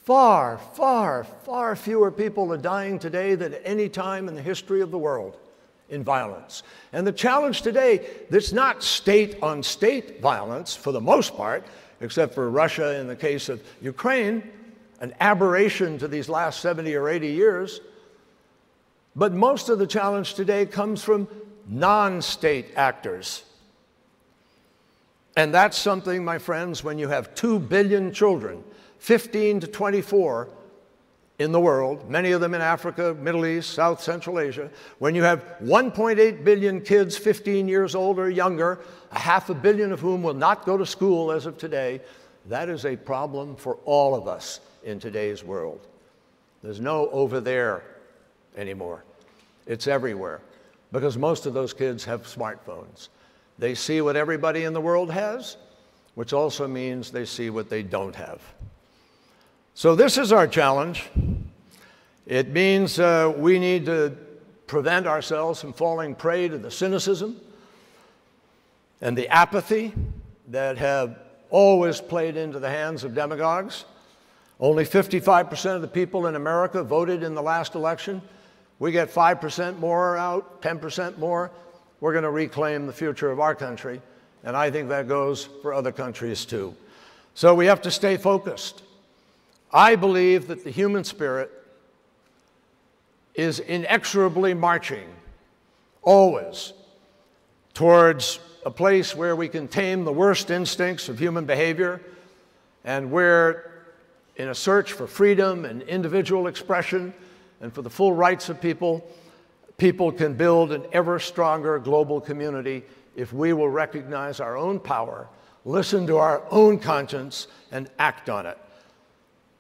Far, far, far fewer people are dying today than at any time in the history of the world in violence. And the challenge today, it's not state-on-state violence for the most part, except for Russia in the case of Ukraine, an aberration to these last 70 or 80 years. But most of the challenge today comes from non-state actors. And that's something, my friends, when you have 2 billion children, 15 to 24 in the world, many of them in Africa, Middle East, South Central Asia, when you have 1.8 billion kids 15 years old or younger, 500 million of whom will not go to school as of today, that is a problem for all of us in today's world. There's no over there anymore. It's everywhere, because most of those kids have smartphones. They see what everybody in the world has, which also means they see what they don't have. So this is our challenge. It means we need to prevent ourselves from falling prey to the cynicism and the apathy that have always played into the hands of demagogues. Only 55% of the people in America voted in the last election. We get 5% more out, 10% more. We're going to reclaim the future of our country, and I think that goes for other countries too. So we have to stay focused. I believe that the human spirit is inexorably marching, always, towards a place where we can tame the worst instincts of human behavior, and where, in a search for freedom and individual expression and for the full rights of people, people can build an ever stronger global community if we will recognize our own power, listen to our own conscience, and act on it.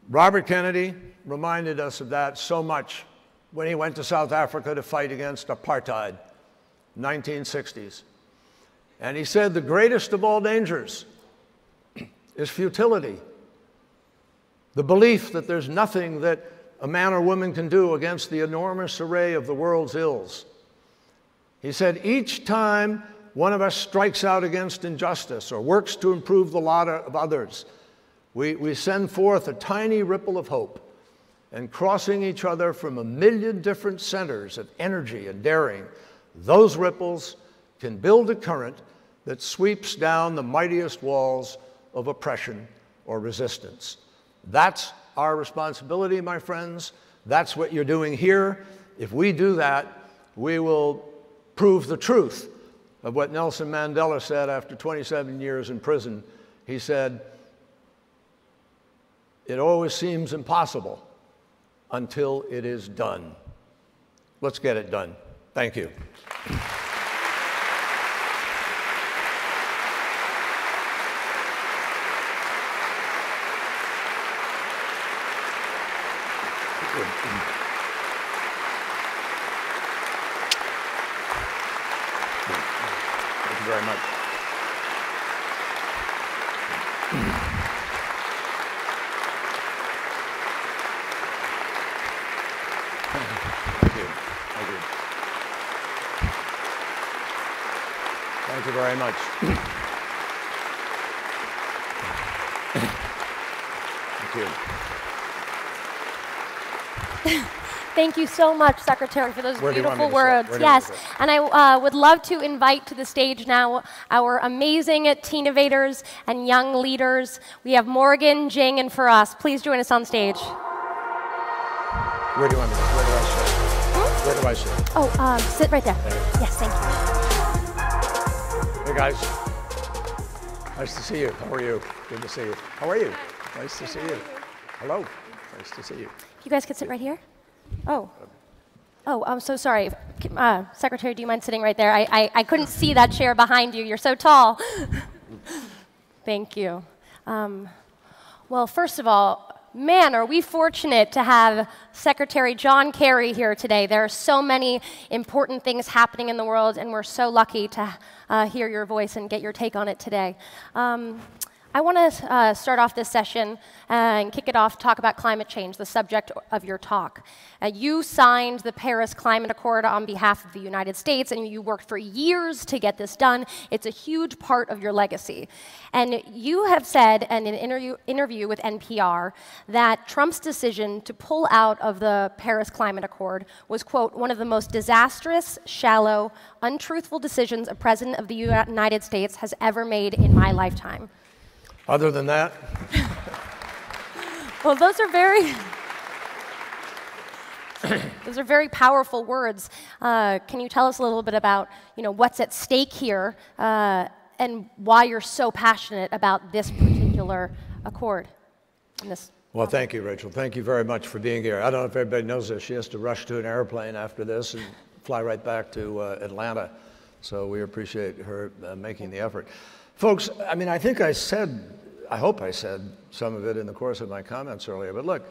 Robert Kennedy reminded us of that so much when he went to South Africa to fight against apartheid, 1960s. And he said the greatest of all dangers is futility. The belief that there's nothing that a man or woman can do against the enormous array of the world's ills. He said, each time one of us strikes out against injustice or works to improve the lot of others, we send forth a tiny ripple of hope, and crossing each other from a million different centers of energy and daring, those ripples can build a current that sweeps down the mightiest walls of oppression or resistance. That's our responsibility, my friends. That's what you're doing here. If we do that, we will prove the truth of what Nelson Mandela said after 27 years in prison. He said, "It always seems impossible until it is done." Let's get it done. Thank you. Thank you very much. Thank you. Thank you. Thank you very much. Thank you. Thank you so much, Secretary, for those beautiful words. Yes, and I would love to invite to the stage now our amazing Teennovators and young leaders. We have Morgan, Jing, and Firas. Please join us on stage. Where do you want me to sit? Where do I sit? Hmm? Where do I sit? Oh, sit right there. Yes, thank you. Hey, guys. Nice to see you. How are you? Good to see you. How are you? Nice to see you. Hello. Nice to see you. You guys could sit right here? Oh, I'm so sorry. Secretary, do you mind sitting right there? I couldn't see that chair behind you. You're so tall. Thank you. Well, first of all, man, are we fortunate to have Secretary John Kerry here today. There are so many important things happening in the world, and we're so lucky to hear your voice and get your take on it today. I want to start off this session and kick it off, talk about climate change, the subject of your talk. You signed the Paris Climate Accord on behalf of the United States, and you worked for years to get this done. It's a huge part of your legacy. And you have said in an interview with NPR that Trump's decision to pull out of the Paris Climate Accord was, quote, one of the most disastrous, shallow, untruthful decisions a president of the United States has ever made in my lifetime. Other than that? Well, those are very powerful words. Can you tell us a little bit about, what's at stake here and why you're so passionate about this particular accord? Well, thank you, Rachel. Thank you very much for being here. I don't know if everybody knows this. She has to rush to an airplane after this and fly right back to Atlanta. So we appreciate her making the effort. Folks, I mean, I hope I said some of it in the course of my comments earlier, but look,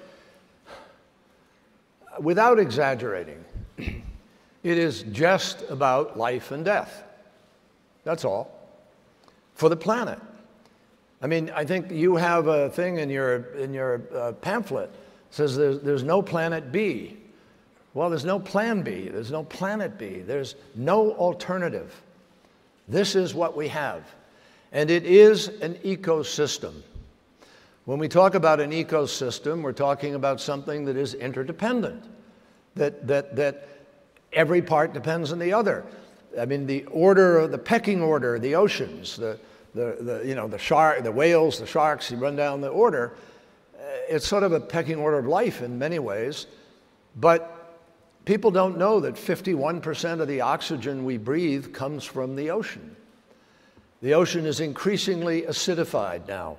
without exaggerating, it is just about life and death. That's all. for the planet. I mean, I think you have a thing in your pamphlet that says there's no planet B. Well, there's no plan B. There's no planet B. There's no alternative. This is what we have. And it is an ecosystem. When we talk about an ecosystem, we're talking about something that is interdependent, that every part depends on the other. I mean, the order, the pecking order, the oceans, the shark, the whales, the sharks, you run down the order. It's sort of a pecking order of life in many ways, but people don't know that 51% of the oxygen we breathe comes from the ocean. The ocean is increasingly acidified now.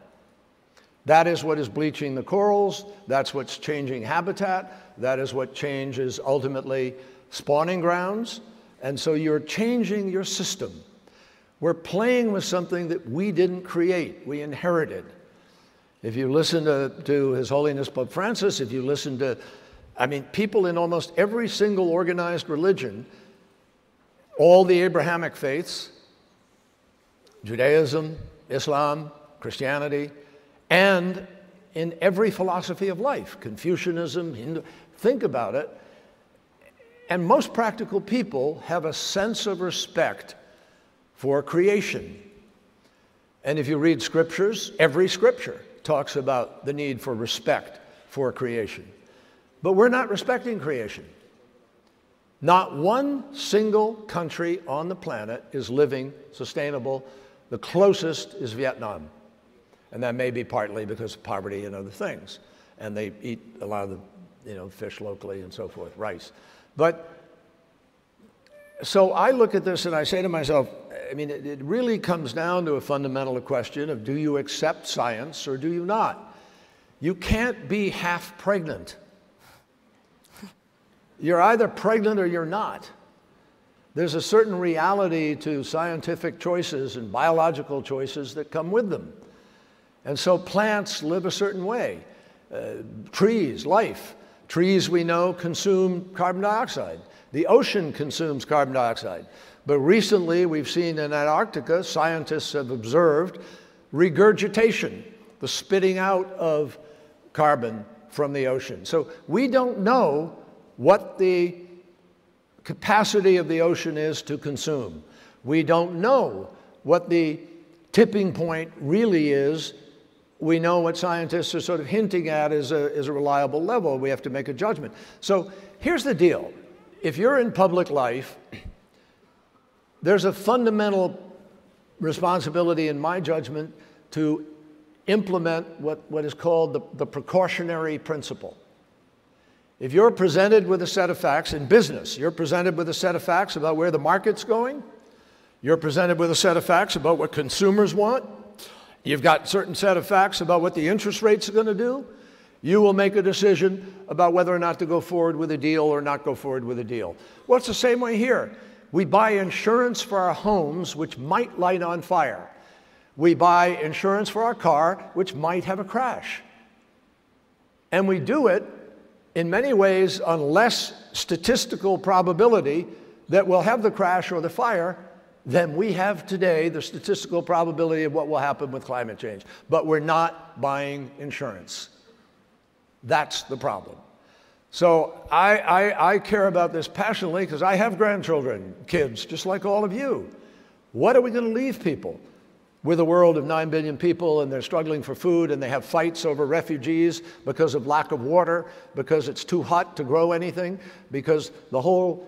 That is what is bleaching the corals. That's what's changing habitat. That is what changes ultimately spawning grounds. And so you're changing your system. We're playing with something that we didn't create, we inherited. If you listen to His Holiness Pope Francis, if you listen to, I mean, people in almost every single organized religion, all the Abrahamic faiths, Judaism, Islam, Christianity, and in every philosophy of life, Confucianism, Hindu, think about it. And most practical people have a sense of respect for creation. And if you read scriptures, every scripture talks about the need for respect for creation. But we're not respecting creation. Not one single country on the planet is living sustainable. The closest is Vietnam. And that may be partly because of poverty and other things. And they eat a lot of the fish locally and so forth, rice. But so I look at this and I say to myself, I mean, it really comes down to a fundamental question of, do you accept science or do you not? You can't be half pregnant. You're either pregnant or you're not. There's a certain reality to scientific choices and biological choices that come with them. And so plants live a certain way. Trees, life. Trees, we know, consume carbon dioxide. The ocean consumes carbon dioxide. But recently, we've seen in Antarctica, scientists have observed regurgitation, the spitting out of carbon from the ocean. So we don't know what the capacity of the ocean is to consume. We don't know what the tipping point really is. We know what scientists are sort of hinting at is a reliable level. We have to make a judgment. So here's the deal. If you're in public life, there's a fundamental responsibility, in my judgment, to implement what is called the precautionary principle. If you're presented with a set of facts in business, you're presented with a set of facts about where the market's going, you're presented with a set of facts about what consumers want, you've got a certain set of facts about what the interest rates are going to do, you will make a decision about whether or not to go forward with a deal or not go forward with a deal. Well, it's the same way here. We buy insurance for our homes, which might light on fire. We buy insurance for our car, which might have a crash. And we do it in many ways on less statistical probability that we'll have the crash or the fire than we have today, the statistical probability of what will happen with climate change. But we're not buying insurance. That's the problem. So I care about this passionately because I have grandchildren, kids, just like all of you. What are we going to leave people? With a world of 9 billion people and they're struggling for food and they have fights over refugees because of lack of water, because it's too hot to grow anything, because the whole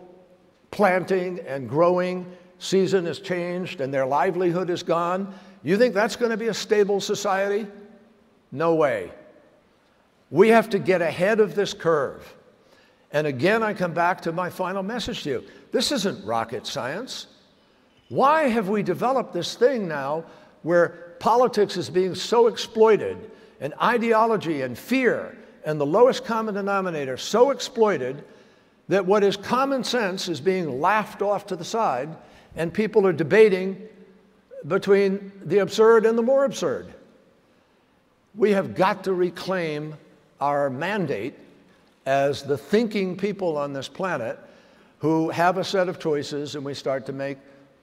planting and growing season has changed and their livelihood is gone. You think that's going to be a stable society? No way. We have to get ahead of this curve. And again, I come back to my final message to you. This isn't rocket science. Why have we developed this thing now where politics is being so exploited and ideology and fear and the lowest common denominator so exploited that what is common sense is being laughed off to the side and people are debating between the absurd and the more absurd? We have got to reclaim our mandate as the thinking people on this planet who have a set of choices and we start to make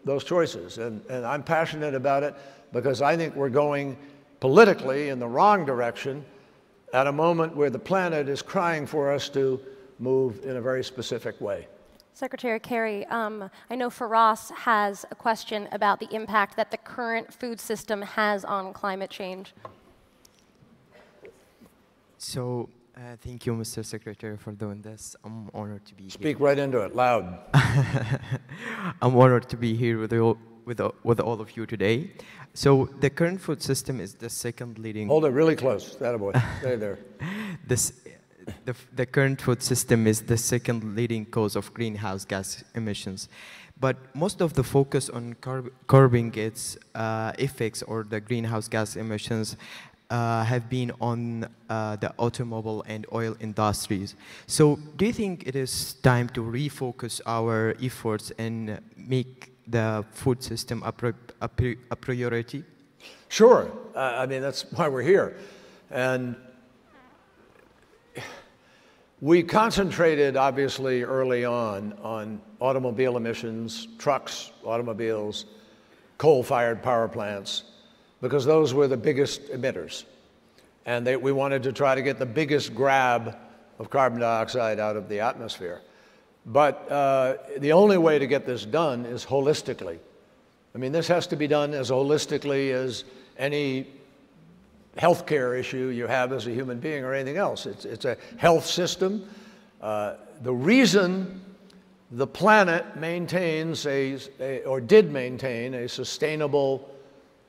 those choices. And I'm passionate about it because I think we're going politically in the wrong direction at a moment where the planet is crying for us to move in a very specific way. Secretary Kerry, I know Firas has a question about the impact that the current food system has on climate change. So, thank you, Mr. Secretary, for doing this. I'm honored to be here. Speak right into it, loud. I'm honored to be here with all of you today. So, the current food system is the second leading... Hold it really close. That boy. Stay there. The current food system is the second leading cause of greenhouse gas emissions. But most of the focus on curbing its effects or the greenhouse gas emissions have been on the automobile and oil industries. So do you think it is time to refocus our efforts and make the food system a priority? Sure. I mean, that's why we're here. And we concentrated, obviously, early on automobile emissions, trucks, automobiles, coal-fired power plants, because those were the biggest emitters. And we wanted to try to get the biggest grab of carbon dioxide out of the atmosphere. But the only way to get this done is holistically. I mean, this has to be done as holistically as any healthcare issue you have as a human being or anything else. It's a health system. The reason the planet maintains or did maintain a sustainable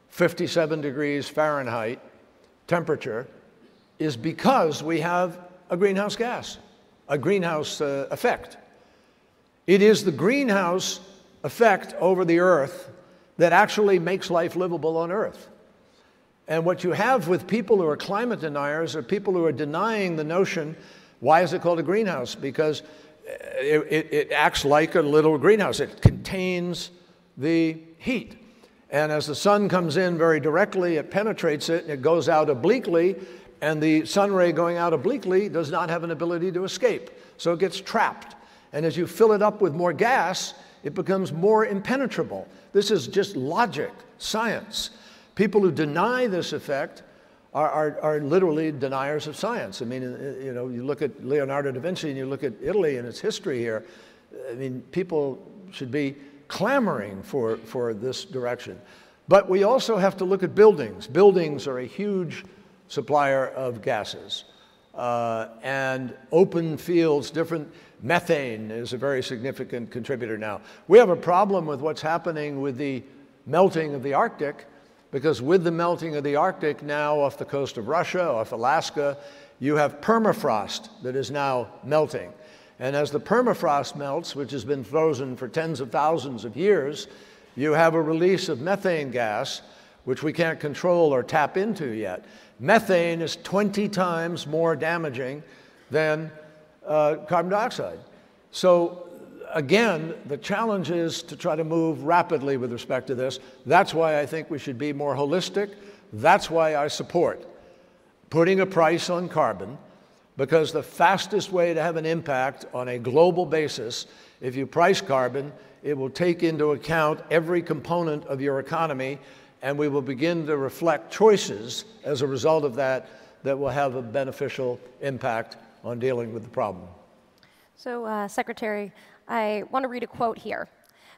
57 degrees Fahrenheit temperature is because we have a greenhouse gas, a greenhouse effect. It is the greenhouse effect over the Earth that actually makes life livable on Earth. And what you have with people who are climate deniers are people who are denying the notion. Why is it called a greenhouse? Because it acts like a little greenhouse. It contains the heat. And as the sun comes in very directly, it penetrates it, and it goes out obliquely, and the sun ray going out obliquely does not have an ability to escape. So it gets trapped. And as you fill it up with more gas, it becomes more impenetrable. This is just logic, science. People who deny this effect are literally deniers of science. I mean, you know, you look at Leonardo da Vinci and you look at Italy and its history here. I mean, people should be clamoring for this direction. But we also have to look at buildings. Buildings are a huge supplier of gases. And open fields, methane is a very significant contributor now. We have a problem with what's happening with the melting of the Arctic, because with the melting of the Arctic now off the coast of Russia, off Alaska, you have permafrost that is now melting. And as the permafrost melts, which has been frozen for tens of thousands of years, you have a release of methane gas, which we can't control or tap into yet. Methane is 20 times more damaging than carbon dioxide. So again, the challenge is to try to move rapidly with respect to this. That's why I think we should be more holistic. That's why I support putting a price on carbon, because the fastest way to have an impact on a global basis, if you price carbon, it will take into account every component of your economy, and we will begin to reflect choices as a result of that that will have a beneficial impact on dealing with the problem. So, Secretary, I want to read a quote here.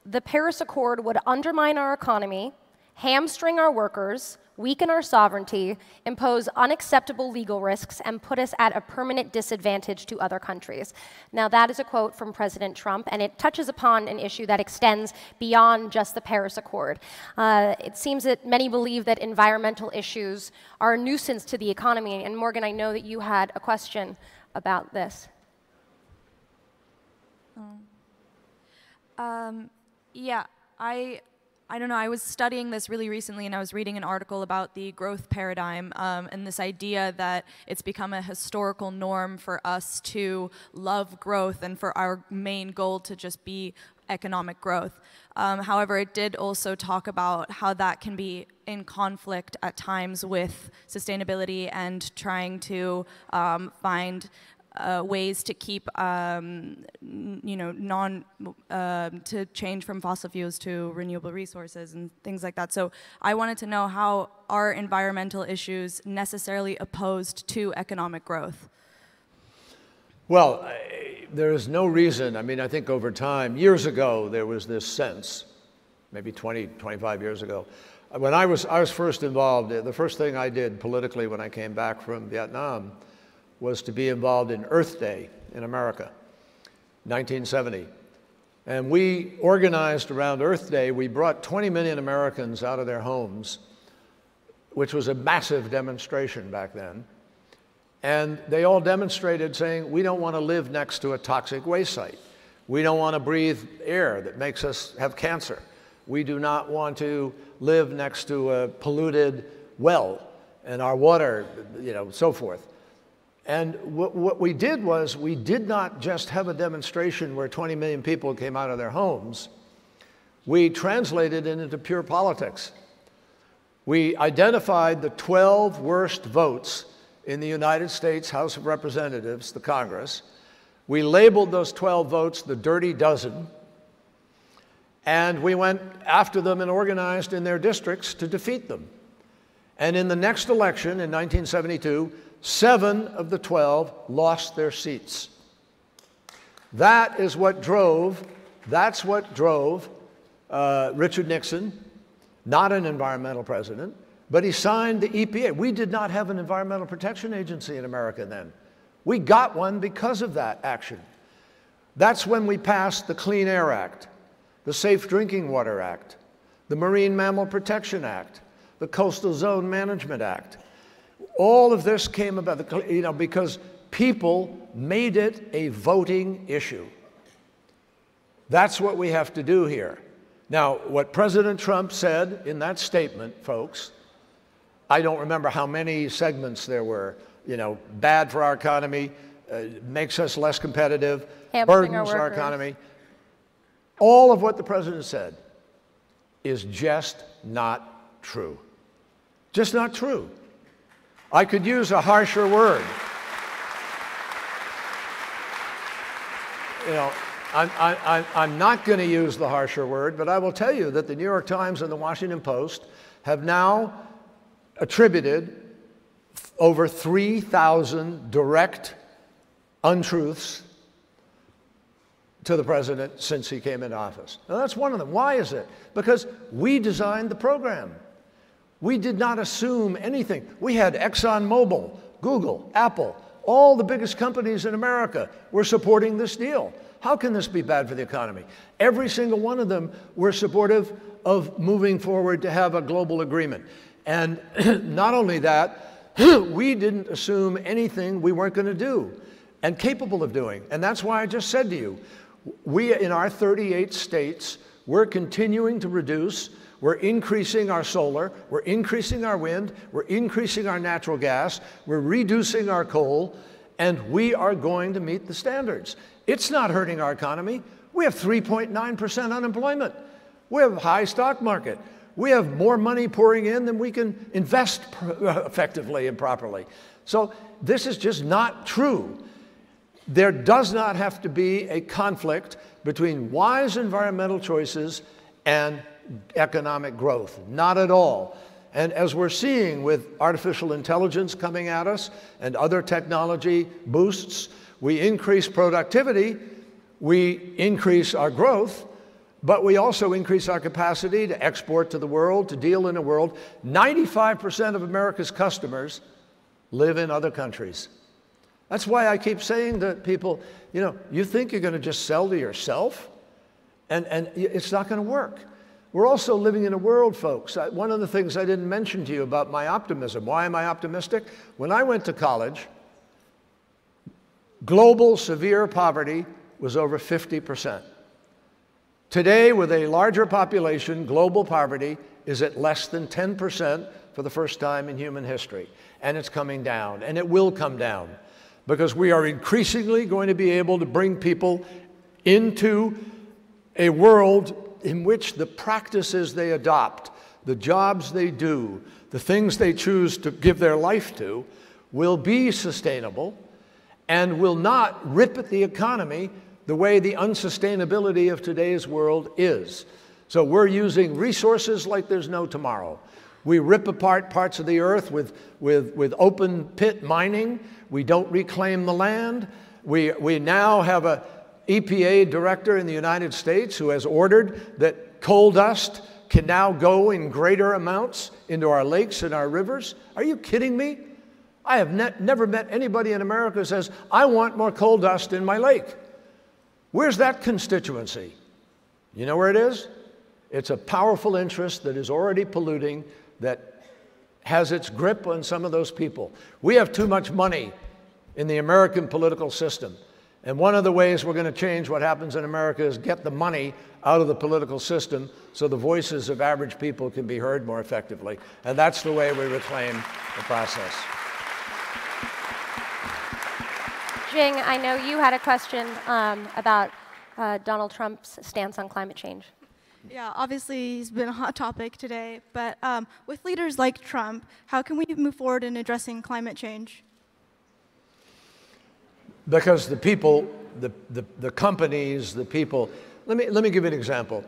The Paris Accord would undermine our economy, hamstring our workers, weaken our sovereignty, impose unacceptable legal risks, and put us at a permanent disadvantage to other countries. Now, that is a quote from President Trump, and it touches upon an issue that extends beyond just the Paris Accord. It seems that many believe that environmental issues are a nuisance to the economy. And Morgan, I know that you had a question about this. Yeah, I don't know, I was studying this really recently, and I was reading an article about the growth paradigm and this idea that it's become a historical norm for us to love growth and for our main goal to just be economic growth. However, it did also talk about how that can be in conflict at times with sustainability and trying to find ways to keep, to change from fossil fuels to renewable resources and things like that. So I wanted to know, how are environmental issues necessarily opposed to economic growth? Well, there is no reason. I mean, I think over time, years ago, there was this sense, maybe 20, 25 years ago, when I was first involved, the first thing I did politically when I came back from Vietnam was to be involved in Earth Day in America, 1970. And we organized around Earth Day. We brought 20 million Americans out of their homes, which was a massive demonstration back then. And they all demonstrated saying, we don't want to live next to a toxic waste site. We don't want to breathe air that makes us have cancer. We do not want to live next to a polluted well and our water, so forth. And what we did was, we did not just have a demonstration where 20 million people came out of their homes. We translated it into pure politics. We identified the 12 worst votes in the United States House of Representatives, the Congress. We labeled those 12 votes the dirty dozen, and we went after them and organized in their districts to defeat them. And in the next election, in 1972, 7 of the 12 lost their seats. That's what drove Richard Nixon, not an environmental president, but he signed the EPA. We did not have an Environmental Protection Agency in America then. We got one because of that action. That's when we passed the Clean Air Act, the Safe Drinking Water Act, the Marine Mammal Protection Act, the Coastal Zone Management Act. All of this came about, because people made it a voting issue. That's what we have to do here. Now, what President Trump said in that statement, folks, I don't remember how many segments there were, bad for our economy, makes us less competitive, burdens our economy. All of what the president said is just not true. Just not true. I could use a harsher word. I'm not going to use the harsher word, but I will tell you that the New York Times and the Washington Post have now attributed over 3,000 direct untruths to the president since he came into office. Now, that's one of them. Why is it? Because we designed the program. We did not assume anything. We had ExxonMobil, Google, Apple, all the biggest companies in America were supporting this deal. How can this be bad for the economy? Every single one of them were supportive of moving forward to have a global agreement. And not only that, we didn't assume anything we weren't going to do and capable of doing. And that's why I just said to you, we, in our 38 states, we're continuing to reduce. We're increasing our solar, we're increasing our wind, we're increasing our natural gas, we're reducing our coal, and we are going to meet the standards. It's not hurting our economy. We have 3.9% unemployment. We have a high stock market. We have more money pouring in than we can invest effectively and properly. So this is just not true. There does not have to be a conflict between wise environmental choices and economic growth, not at all. And as we're seeing with artificial intelligence coming at us and other technology boosts, we increase productivity, we increase our growth, but we also increase our capacity to export to the world, to deal in the world. 95% of America's customers live in other countries. That's why I keep saying to people, you think you're going to just sell to yourself? And it's not going to work. We're also living in a world, folks. One of the things I didn't mention to you about my optimism. Why am I optimistic? When I went to college, global severe poverty was over 50%. Today, with a larger population, global poverty is at less than 10% for the first time in human history. And it's coming down, and it will come down, because we are increasingly going to be able to bring people into a world in which the practices they adopt, the jobs they do, the things they choose to give their life to, will be sustainable, and will not rip at the economy the way the unsustainability of today's world is. So we're using resources like there's no tomorrow. We rip apart parts of the earth with open pit mining. We don't reclaim the land. We now have an EPA director in the United States who has ordered that coal dust can now go in greater amounts into our lakes and our rivers. Are you kidding me? I have never met anybody in America who says, I want more coal dust in my lake. Where's that constituency? You know where it is? It's a powerful interest that is already polluting, that has its grip on some of those people. We have too much money in the American political system. And one of the ways we're going to change what happens in America is get the money out of the political system so the voices of average people can be heard more effectively. And that's the way we reclaim the process. Jing, I know you had a question about Donald Trump's stance on climate change. Yeah, obviously he's been a hot topic today, but with leaders like Trump, how can we move forward in addressing climate change? Because the people, the companies, the people, let me give you an example.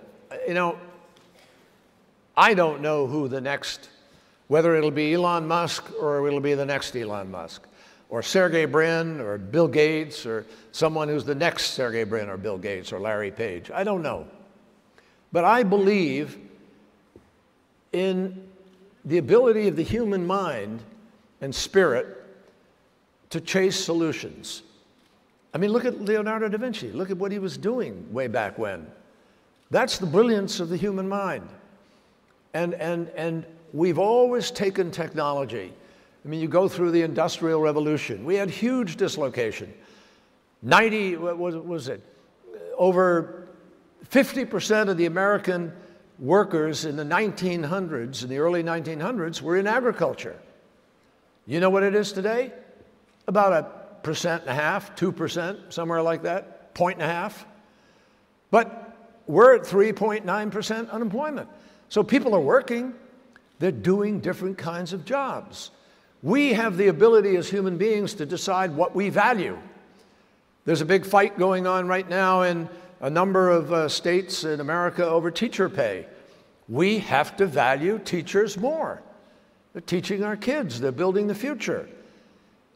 You know, I don't know who the next, whether it'll be Elon Musk or it'll be the next Elon Musk, or Sergey Brin or Bill Gates or someone who's the next Sergey Brin or Bill Gates or Larry Page. I don't know. But I believe in the ability of the human mind and spirit to chase solutions. I mean, look at Leonardo da Vinci. Look at what he was doing way back when. That's the brilliance of the human mind. And we've always taken technology. I mean, you go through the Industrial Revolution. We had huge dislocation. What was it? Over 50% of the American workers in the 1900s, in the early 1900s, were in agriculture. You know what it is today? About 1.5%, 2%, somewhere like that, 1.5%. But we're at 3.9% unemployment. So people are working, they're doing different kinds of jobs. We have the ability as human beings to decide what we value. There's a big fight going on right now in a number of states in America over teacher pay. We have to value teachers more. They're teaching our kids, they're building the future.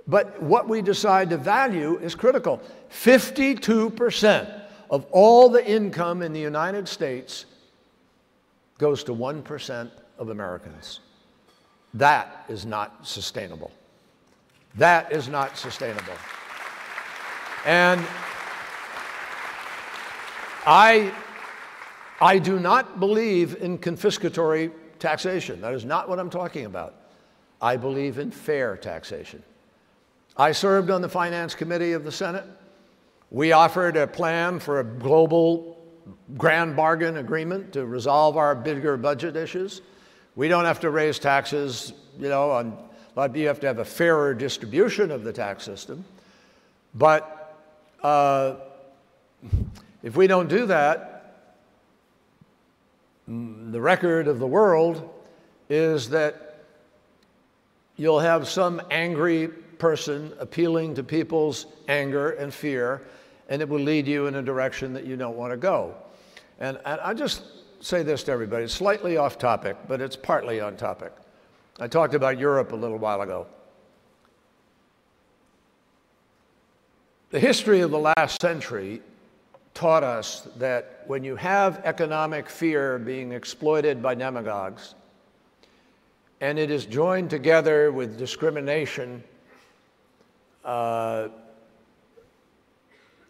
But what we decide to value is critical. 52% of all the income in the United States goes to 1% of Americans. That is not sustainable. That is not sustainable. And I do not believe in confiscatory taxation. That is not what I'm talking about. I believe in fair taxation. I served on the Finance Committee of the Senate. We offered a plan for a global grand bargain agreement to resolve our bigger budget issues. We don't have to raise taxes, you know, you have to have a fairer distribution of the tax system. But if we don't do that, the record of the world is that you'll have some angry person appealing to people's anger and fear, and it will lead you in a direction that you don't want to go. And I just say this to everybody, it's slightly off topic, but it's partly on topic. I talked about Europe a little while ago. The history of the last century taught us that when you have economic fear being exploited by demagogues, and it is joined together with discrimination and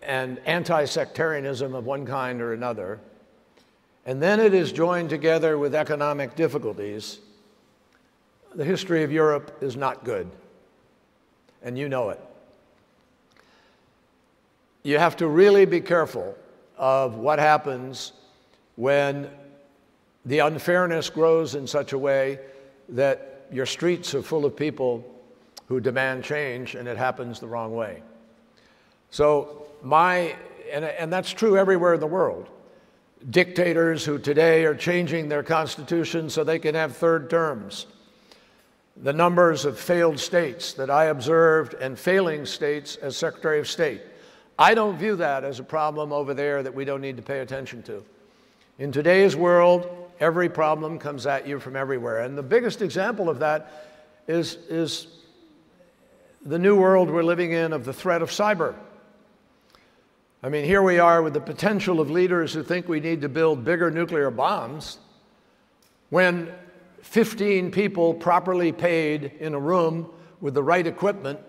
anti-sectarianism of one kind or another, and then it is joined together with economic difficulties, the history of Europe is not good, and you know it. You have to really be careful of what happens when the unfairness grows in such a way that your streets are full of people who demand change, and it happens the wrong way. So and that's true everywhere in the world. Dictators who today are changing their constitution so they can have third terms. the numbers of failed states that I observed and failing states as Secretary of State. I don't view that as a problem over there that we don't need to pay attention to. In today's world, every problem comes at you from everywhere. And the biggest example of that is the new world we're living in of the threat of cyber. I mean, here we are with the potential of leaders who think we need to build bigger nuclear bombs when 15 people properly paid in a room with the right equipment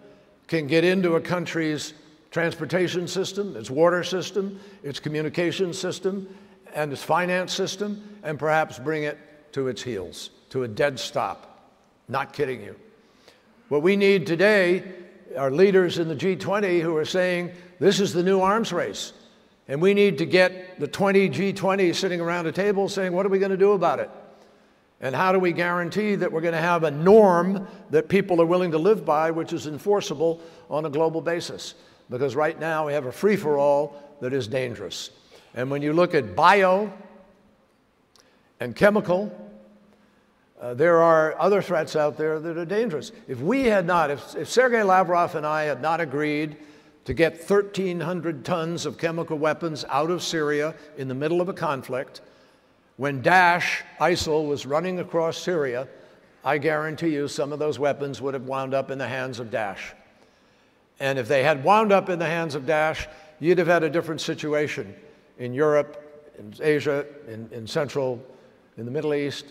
can get into a country's transportation system, its water system, its communication system, and its finance system, and perhaps bring it to its heels, to a dead stop. Not kidding you. What we need today are leaders in the G20 who are saying, this is the new arms race. And we need to get the 20 G20 sitting around a table saying, what are we going to do about it? And how do we guarantee that we're going to have a norm that people are willing to live by, which is enforceable on a global basis? Because right now we have a free-for-all that is dangerous. And when you look at bio and chemical, there are other threats out there that are dangerous. If we had not, if Sergei Lavrov and I had not agreed to get 1,300 tons of chemical weapons out of Syria in the middle of a conflict, when Daesh, ISIL, was running across Syria, I guarantee you some of those weapons would have wound up in the hands of Daesh. And if they had wound up in the hands of Daesh, you'd have had a different situation in Europe, in Asia, in the Middle East,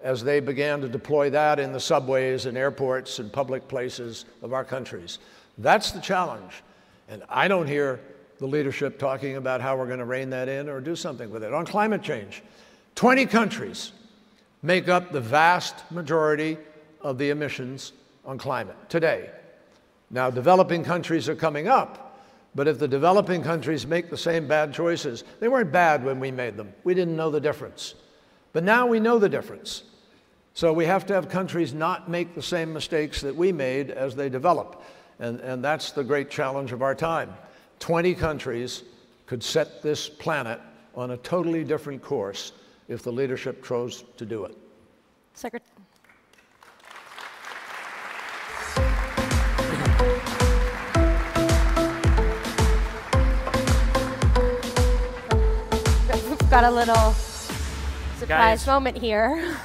as they began to deploy that in the subways and airports and public places of our countries. That's the challenge. And I don't hear the leadership talking about how we're going to rein that in or do something with it. On climate change, 20 countries make up the vast majority of the emissions on climate today. Now, developing countries are coming up, but if the developing countries make the same bad choices, they weren't bad when we made them. We didn't know the difference. But now we know the difference. So we have to have countries not make the same mistakes that we made as they develop. And that's the great challenge of our time. 20 countries could set this planet on a totally different course if the leadership chose to do it. Secretary. We've got a little surprise moment here.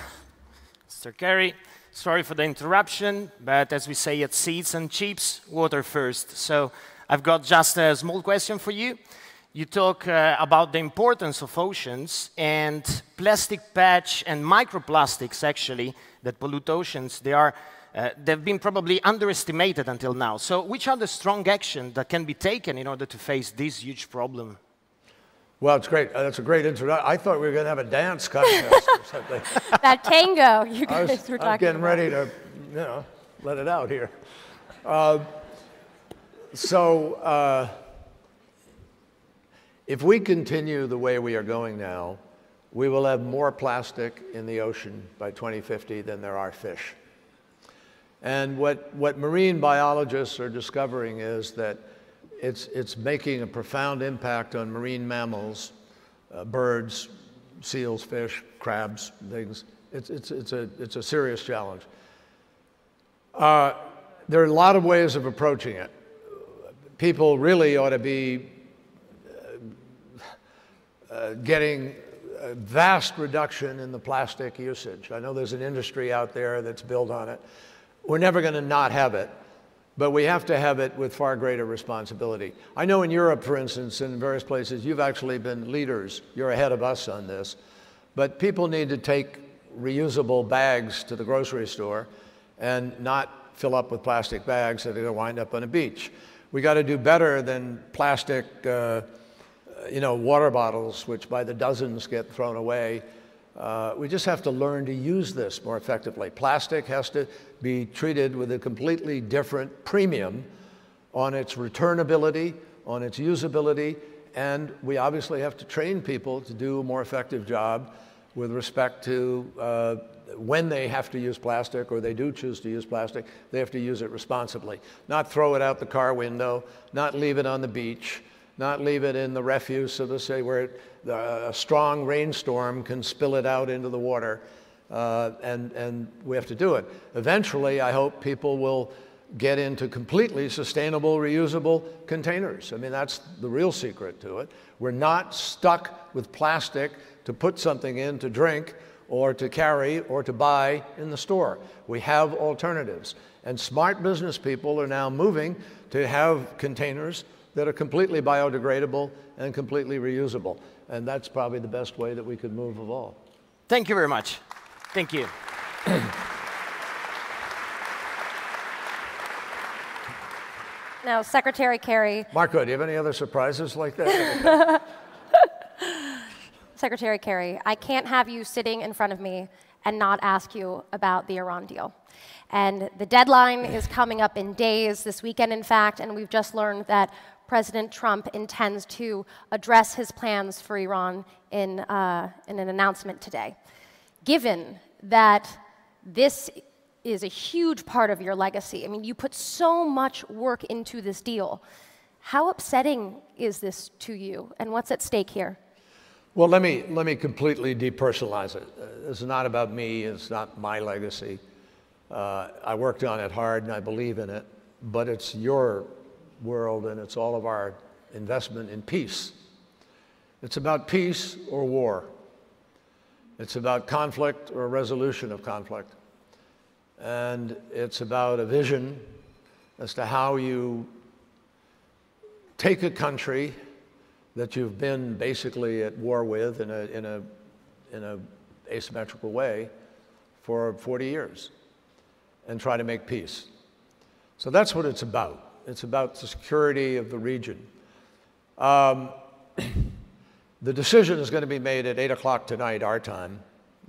Mr. Kerry, sorry for the interruption, but as we say at Seeds and Chips, water first. So I've got just a small question for you. You talk about the importance of oceans, and plastic patch and microplastics actually that pollute oceans, they've been probably underestimated until now. So which are the strong actions that can be taken in order to face this huge problem? Well, it's great. That's a great introduction. I thought we were going to have a dance contest or something. That tango you guys were talking about. I'm getting ready to, let it out here. If we continue the way we are going now, we will have more plastic in the ocean by 2050 than there are fish. And what marine biologists are discovering is that it's making a profound impact on marine mammals, birds, seals, fish, crabs, things. It's a serious challenge. There are a lot of ways of approaching it. People really ought to be getting a vast reduction in the plastic usage. I know there's an industry out there that's built on it. We're never going to not have it, but we have to have it with far greater responsibility. I know in Europe, for instance, in various places, you've actually been leaders. You're ahead of us on this. But people need to take reusable bags to the grocery store and not fill up with plastic bags that are going to wind up on a beach. We got to do better than plastic water bottles, which by the dozens get thrown away. We just have to learn to use this more effectively. Plastic has to be treated with a completely different premium on its returnability, on its usability, and we obviously have to train people to do a more effective job with respect to when they have to use plastic, or they do choose to use plastic, they have to use it responsibly. Not throw it out the car window, not leave it on the beach, not leave it in the refuse, so to say, where a strong rainstorm can spill it out into the water. and we have to do it. Eventually, I hope people will get into completely sustainable, reusable containers. I mean, that's the real secret to it. We're not stuck with plastic to put something in to drink or to carry or to buy in the store. We have alternatives. And smart business people are now moving to have containers that are completely biodegradable and completely reusable. And that's probably the best way that we could move of all. Thank you very much. Thank you. Now, Secretary Kerry. Marco, do you have any other surprises like that? Secretary Kerry, I can't have you sitting in front of me and not ask you about the Iran deal. And the deadline is coming up in days, this weekend in fact, and we've just learned that President Trump intends to address his plans for Iran in an announcement today. Given that this is a huge part of your legacy, I mean, you put so much work into this deal. How upsetting is this to you, and what's at stake here? Well, let me completely depersonalize it. It's not about me. It's not my legacy. I worked on it hard, and I believe in it. But it's your world, and it's all of our investment in peace. It's about peace or war. It's about conflict or resolution of conflict. And it's about a vision as to how you take a country that you've been basically at war with in a asymmetrical way for 40 years and try to make peace. So that's what it's about. It's about the security of the region. The decision is going to be made at 8 o'clock tonight, our time,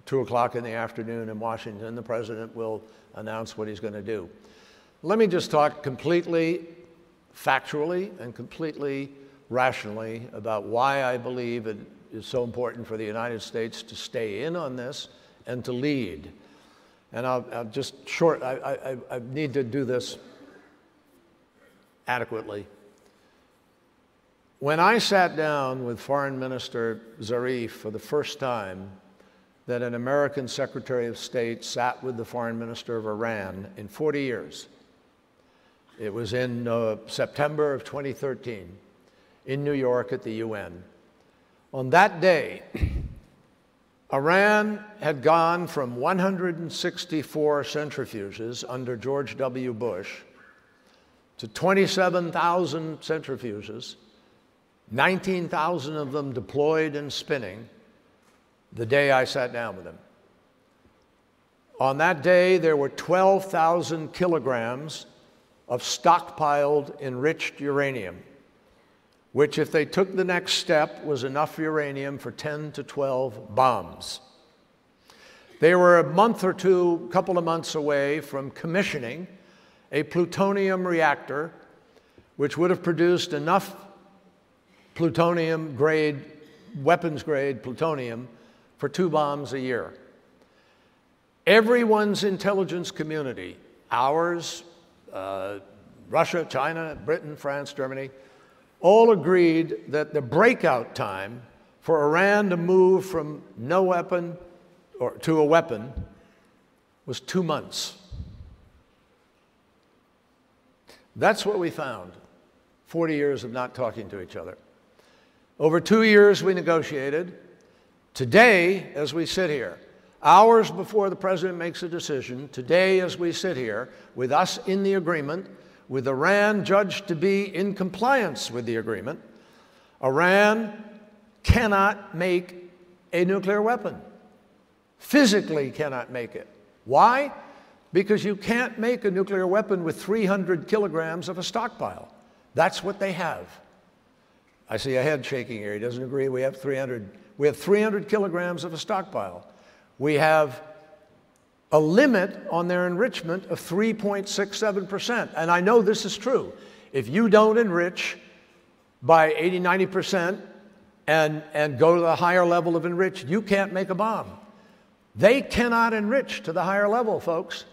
2 o'clock in the afternoon in Washington. The president will announce what he's going to do. Let me just talk completely factually and completely rationally about why I believe it is so important for the United States to stay in on this and to lead. And I'll just I need to do this adequately. When I sat down with Foreign Minister Zarif for the first time that an American Secretary of State sat with the Foreign Minister of Iran in 40 years, it was in September of 2013 in New York at the UN. On that day, Iran had gone from 164 centrifuges under George W. Bush to 27,000 centrifuges, 19,000 of them deployed and spinning, the day I sat down with him. On that day, there were 12,000 kilograms of stockpiled enriched uranium, which, if they took the next step, was enough uranium for 10 to 12 bombs. They were a couple of months away from commissioning a plutonium reactor, which would have produced enough plutonium-grade, weapons-grade plutonium for 2 bombs a year. Everyone's intelligence community, ours, Russia, China, Britain, France, Germany, all agreed that the breakout time for Iran to move from no weapon or to a weapon was 2 months. That's what we found, 40 years of not talking to each other. Over 2 years we negotiated. Today, as we sit here, hours before the president makes a decision, today as we sit here, with us in the agreement, with Iran judged to be in compliance with the agreement, Iran cannot make a nuclear weapon. Physically cannot make it. Why? Because you can't make a nuclear weapon with 300 kilograms of a stockpile. That's what they have. I see a head shaking here. He doesn't agree. We have 300 kilograms of a stockpile. We have a limit on their enrichment of 3.67%. And I know this is true. If you don't enrich by 80, 90% and go to the higher level of enriched, you can't make a bomb. They cannot enrich to the higher level, folks.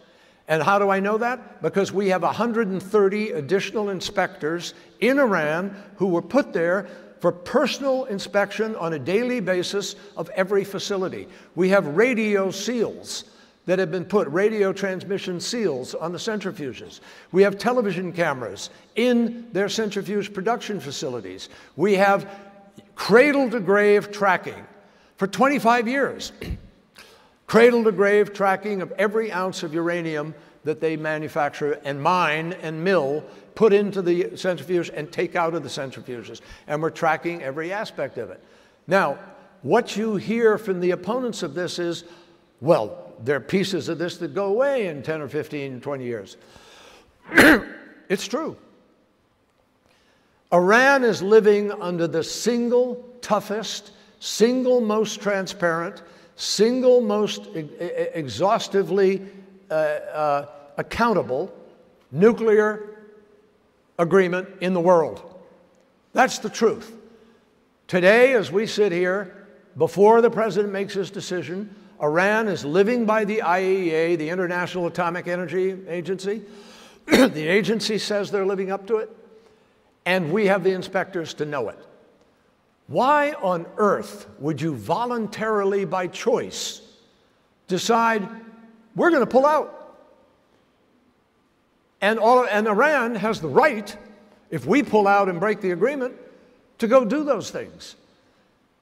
And how do I know that? Because we have 130 additional inspectors in Iran who were put there for personal inspection on a daily basis of every facility. We have radio seals that have been put, radio transmission seals on the centrifuges. We have television cameras in their centrifuge production facilities. We have cradle-to-grave tracking for 25 years. Cradle-to-grave tracking of every ounce of uranium that they manufacture and mine and mill, put into the centrifuge and take out of the centrifuges. And we're tracking every aspect of it. Now, what you hear from the opponents of this is, well, there are pieces of this that go away in 10 or 15, 20 years. It's true. Iran is living under the single toughest, single most transparent, single most exhaustively accountable nuclear agreement in the world. That's the truth. Today, as we sit here, before the president makes his decision, Iran is living by the IAEA, the International Atomic Energy Agency. The agency says they're living up to it, and we have the inspectors to know it. Why on earth would you voluntarily, by choice, decide we're going to pull out? And Iran has the right, if we pull out and break the agreement, to go do those things.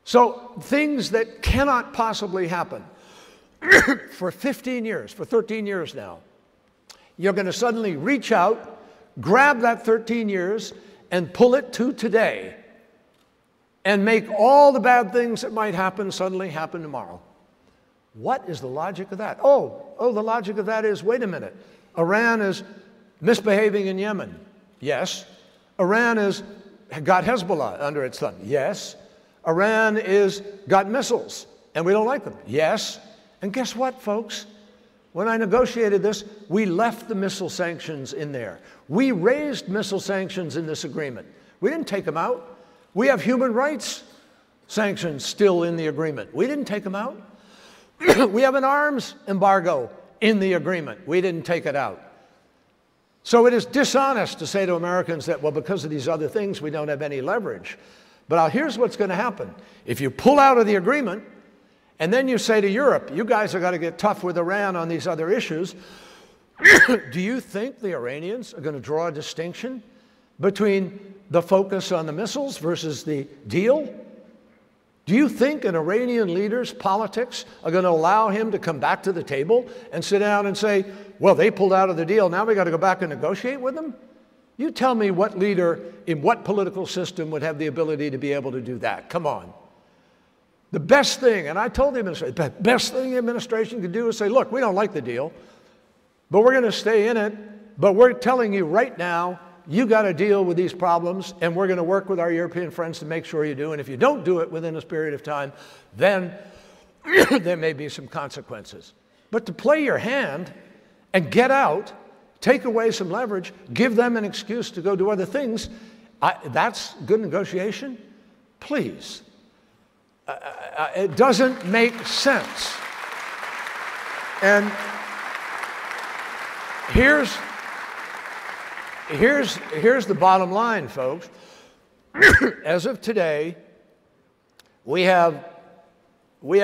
So things that cannot possibly happen for 15 years, for 13 years now, you're going to suddenly reach out, grab that 13 years, and pull it to today, and make all the bad things that might happen suddenly happen tomorrow. What is the logic of that? Oh, the logic of that is, wait a minute, Iran is misbehaving in Yemen. Yes. Iran has got Hezbollah under its thumb. Yes. Iran is got missiles, and we don't like them. Yes. And guess what, folks? When I negotiated this, we left the missile sanctions in there. We raised missile sanctions in this agreement. We didn't take them out. We have human rights sanctions still in the agreement. We didn't take them out. We have an arms embargo in the agreement. We didn't take it out. So it is dishonest to say to Americans that, well, because of these other things, we don't have any leverage. But here's what's going to happen. If you pull out of the agreement, and then you say to Europe, you guys have got to get tough with Iran on these other issues, do you think the Iranians are going to draw a distinction between the focus on the missiles versus the deal? Do you think an Iranian leader's politics are going to allow him to come back to the table and sit down and say, well, they pulled out of the deal, now we got to go back and negotiate with them? You tell me what leader in what political system would have the ability to be able to do that. Come on. The best thing, and I told the administration, the best thing the administration could do is say, look, we don't like the deal, but we're going to stay in it, but we're telling you right now, you got to deal with these problems, and we're going to work with our European friends to make sure you do. And if you don't do it within this period of time, then there may be some consequences. But to play your hand and get out, take away some leverage, give them an excuse to go do other things, that's good negotiation? Please. It doesn't make sense. And here's the bottom line, folks. As of today, we have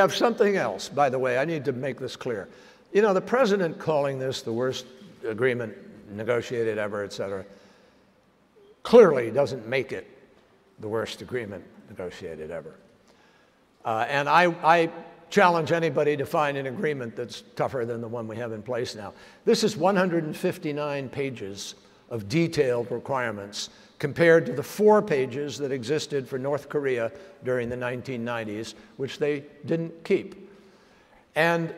something else. By the way, I need to make this clear. You know, the president calling this the worst agreement negotiated ever, et cetera, clearly doesn't make it the worst agreement negotiated ever. And I challenge anybody to find an agreement that's tougher than the one we have in place now. This is 159 pages of detailed requirements compared to the 4 pages that existed for North Korea during the 1990s, which they didn't keep. And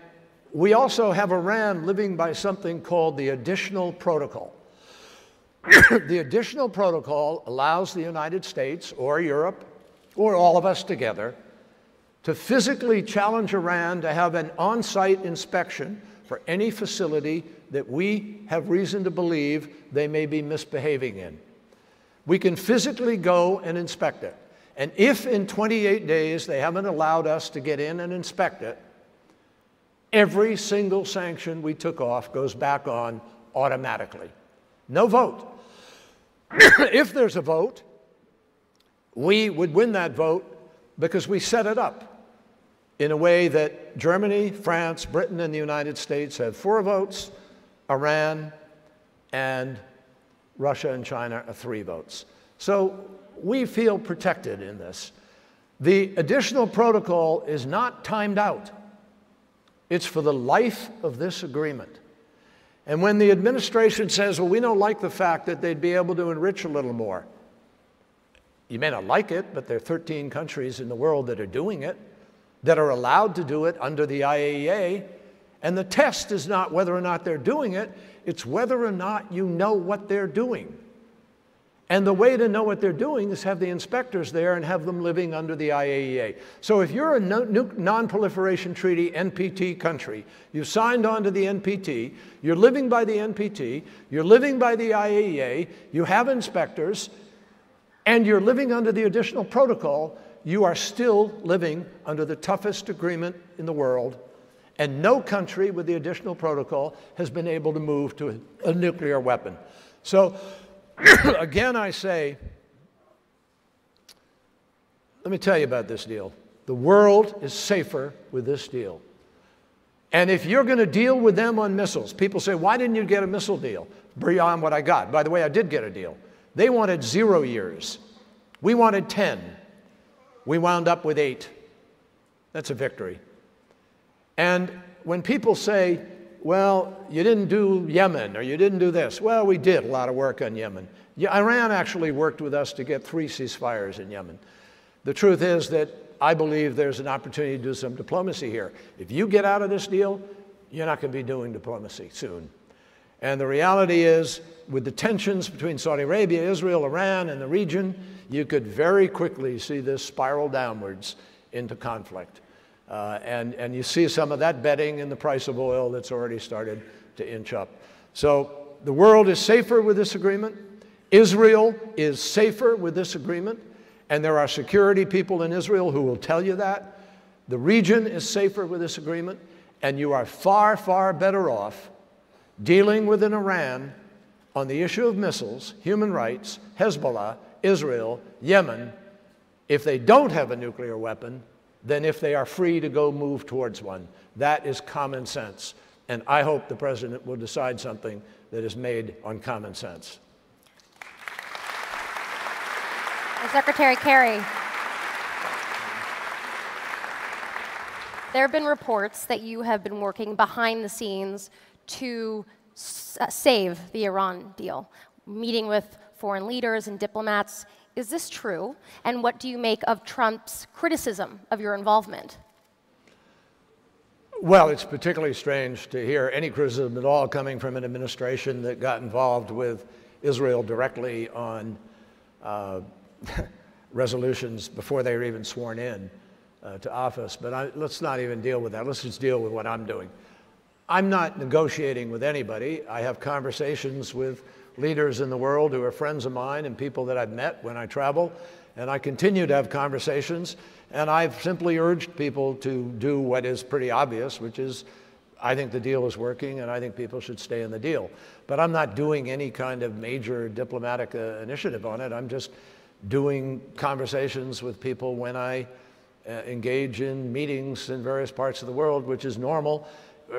we also have Iran living by something called the Additional Protocol. The Additional Protocol allows the United States or Europe or all of us together to physically challenge Iran to have an on-site inspection for any facility that we have reason to believe they may be misbehaving in. We can physically go and inspect it. And if in 28 days they haven't allowed us to get in and inspect it, every single sanction we took off goes back on automatically. No vote. If there's a vote, We would win that vote because we set it up in a way that Germany, France, Britain, and the United States have 4 votes, Iran and Russia and China are 3 votes. So we feel protected in this. The additional protocol is not timed out. It's for the life of this agreement. And when the administration says, well, we don't like the fact that they'd be able to enrich a little more, you may not like it, but there are 13 countries in the world that are doing it, that are allowed to do it under the IAEA. And the test is not whether or not they're doing it, it's whether or not you know what they're doing. And the way to know what they're doing is have the inspectors there and have them living under the IAEA. So if you're a non-proliferation treaty NPT country, you've signed on to the NPT, you're living by the NPT, you're living by the IAEA, you have inspectors, and you're living under the additional protocol, you are still living under the toughest agreement in the world, and no country with the additional protocol has been able to move to a nuclear weapon. So again, I say, let me tell you about this deal. The world is safer with this deal. And if you're going to deal with them on missiles, people say, why didn't you get a missile deal beyond what I got? By the way, I did get a deal. They wanted 0 years. We wanted 10. We wound up with 8. That's a victory. And when people say, well, you didn't do Yemen, or you didn't do this. Well, we did a lot of work on Yemen. Iran actually worked with us to get 3 ceasefires in Yemen. The truth is that I believe there's an opportunity to do some diplomacy here. If you get out of this deal, you're not going to be doing diplomacy soon. And the reality is, with the tensions between Saudi Arabia, Israel, Iran, and the region, you could very quickly see this spiral downwards into conflict. And you see some of that betting in the price of oil that's already started to inch up. So the world is safer with this agreement. Israel is safer with this agreement. And there are security people in Israel who will tell you that. The region is safer with this agreement. And you are far, far better off dealing with an Iran on the issue of missiles, human rights, Hezbollah, Israel, Yemen, if they don't have a nuclear weapon, than if they are free to go move towards one. That is common sense. And I hope the president will decide something that is made on common sense. Secretary Kerry, there have been reports that you have been working behind the scenes to save the Iran deal, meeting with foreign leaders and diplomats. Is this true? And what do you make of Trump's criticism of your involvement? Well, it's particularly strange to hear any criticism at all coming from an administration that got involved with Israel directly on resolutions before they were even sworn in to office. But let's not even deal with that. Let's just deal with what I'm doing. I'm not negotiating with anybody. I have conversations with leaders in the world who are friends of mine and people that I've met when I travel, and I continue to have conversations, and I've simply urged people to do what is pretty obvious, which is I think the deal is working and I think people should stay in the deal. But I'm not doing any kind of major diplomatic initiative on it. I'm just doing conversations with people when I engage in meetings in various parts of the world, which is normal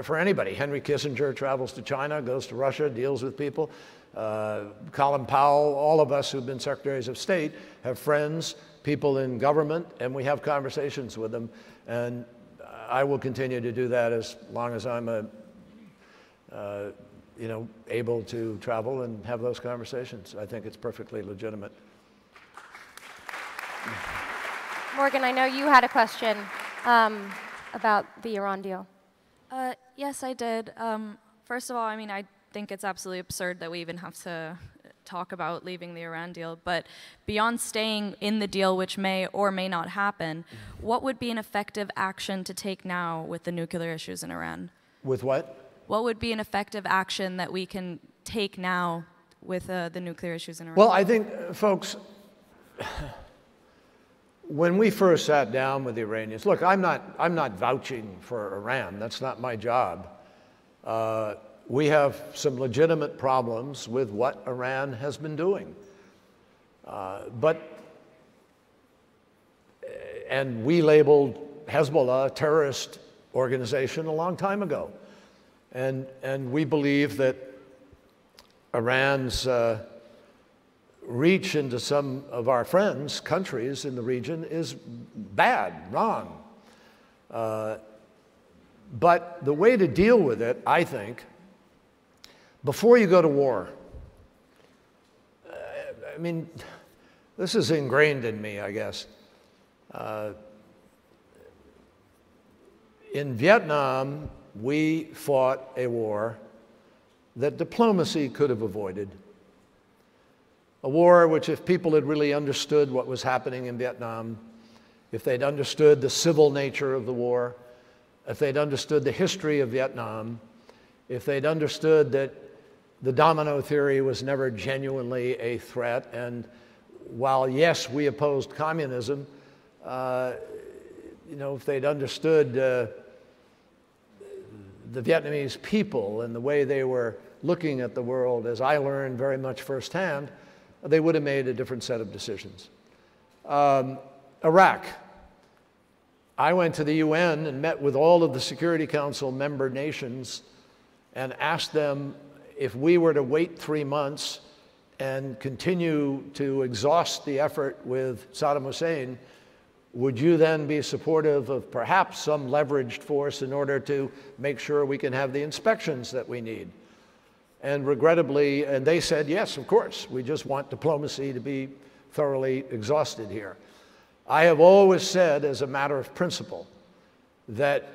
for anybody. Henry Kissinger travels to China, goes to Russia, deals with people. Colin Powell, all of us who've been secretaries of state have friends, people in government, and we have conversations with them. And I will continue to do that as long as I'm able to travel and have those conversations. I think it's perfectly legitimate. Morgan, I know you had a question about the Iran deal. Yes, I did. First of all, I mean, I think it's absolutely absurd that we even have to talk about leaving the Iran deal. But beyond staying in the deal, which may or may not happen, what would be an effective action to take now with the nuclear issues in Iran? With what? What would be an effective action that we can take now with the nuclear issues in Iran? Well, I think, folks, when we first sat down with the Iranians, look, I'm not vouching for Iran. That's not my job. We have some legitimate problems with what Iran has been doing. But And we labeled Hezbollah a terrorist organization a long time ago. And we believe that Iran's reach into some of our friends' countries in the region is bad, wrong. But the way to deal with it, I think, before you go to war, I mean, this is ingrained in me, I guess. In Vietnam, we fought a war that diplomacy could have avoided. A war which, if people had really understood what was happening in Vietnam, if they'd understood the civil nature of the war, if they'd understood the history of Vietnam, if they'd understood that the domino theory was never genuinely a threat, and while, yes, we opposed communism, you know, if they'd understood the Vietnamese people and the way they were looking at the world, as I learned very much firsthand, they would have made a different set of decisions. Iraq. I went to the UN and met with all of the Security Council member nations and asked them if we were to wait 3 months and continue to exhaust the effort with Saddam Hussein, would you then be supportive of perhaps some leveraged force in order to make sure we can have the inspections that we need? And regrettably, and they said, yes, of course, we just want diplomacy to be thoroughly exhausted here. I have always said, as a matter of principle, that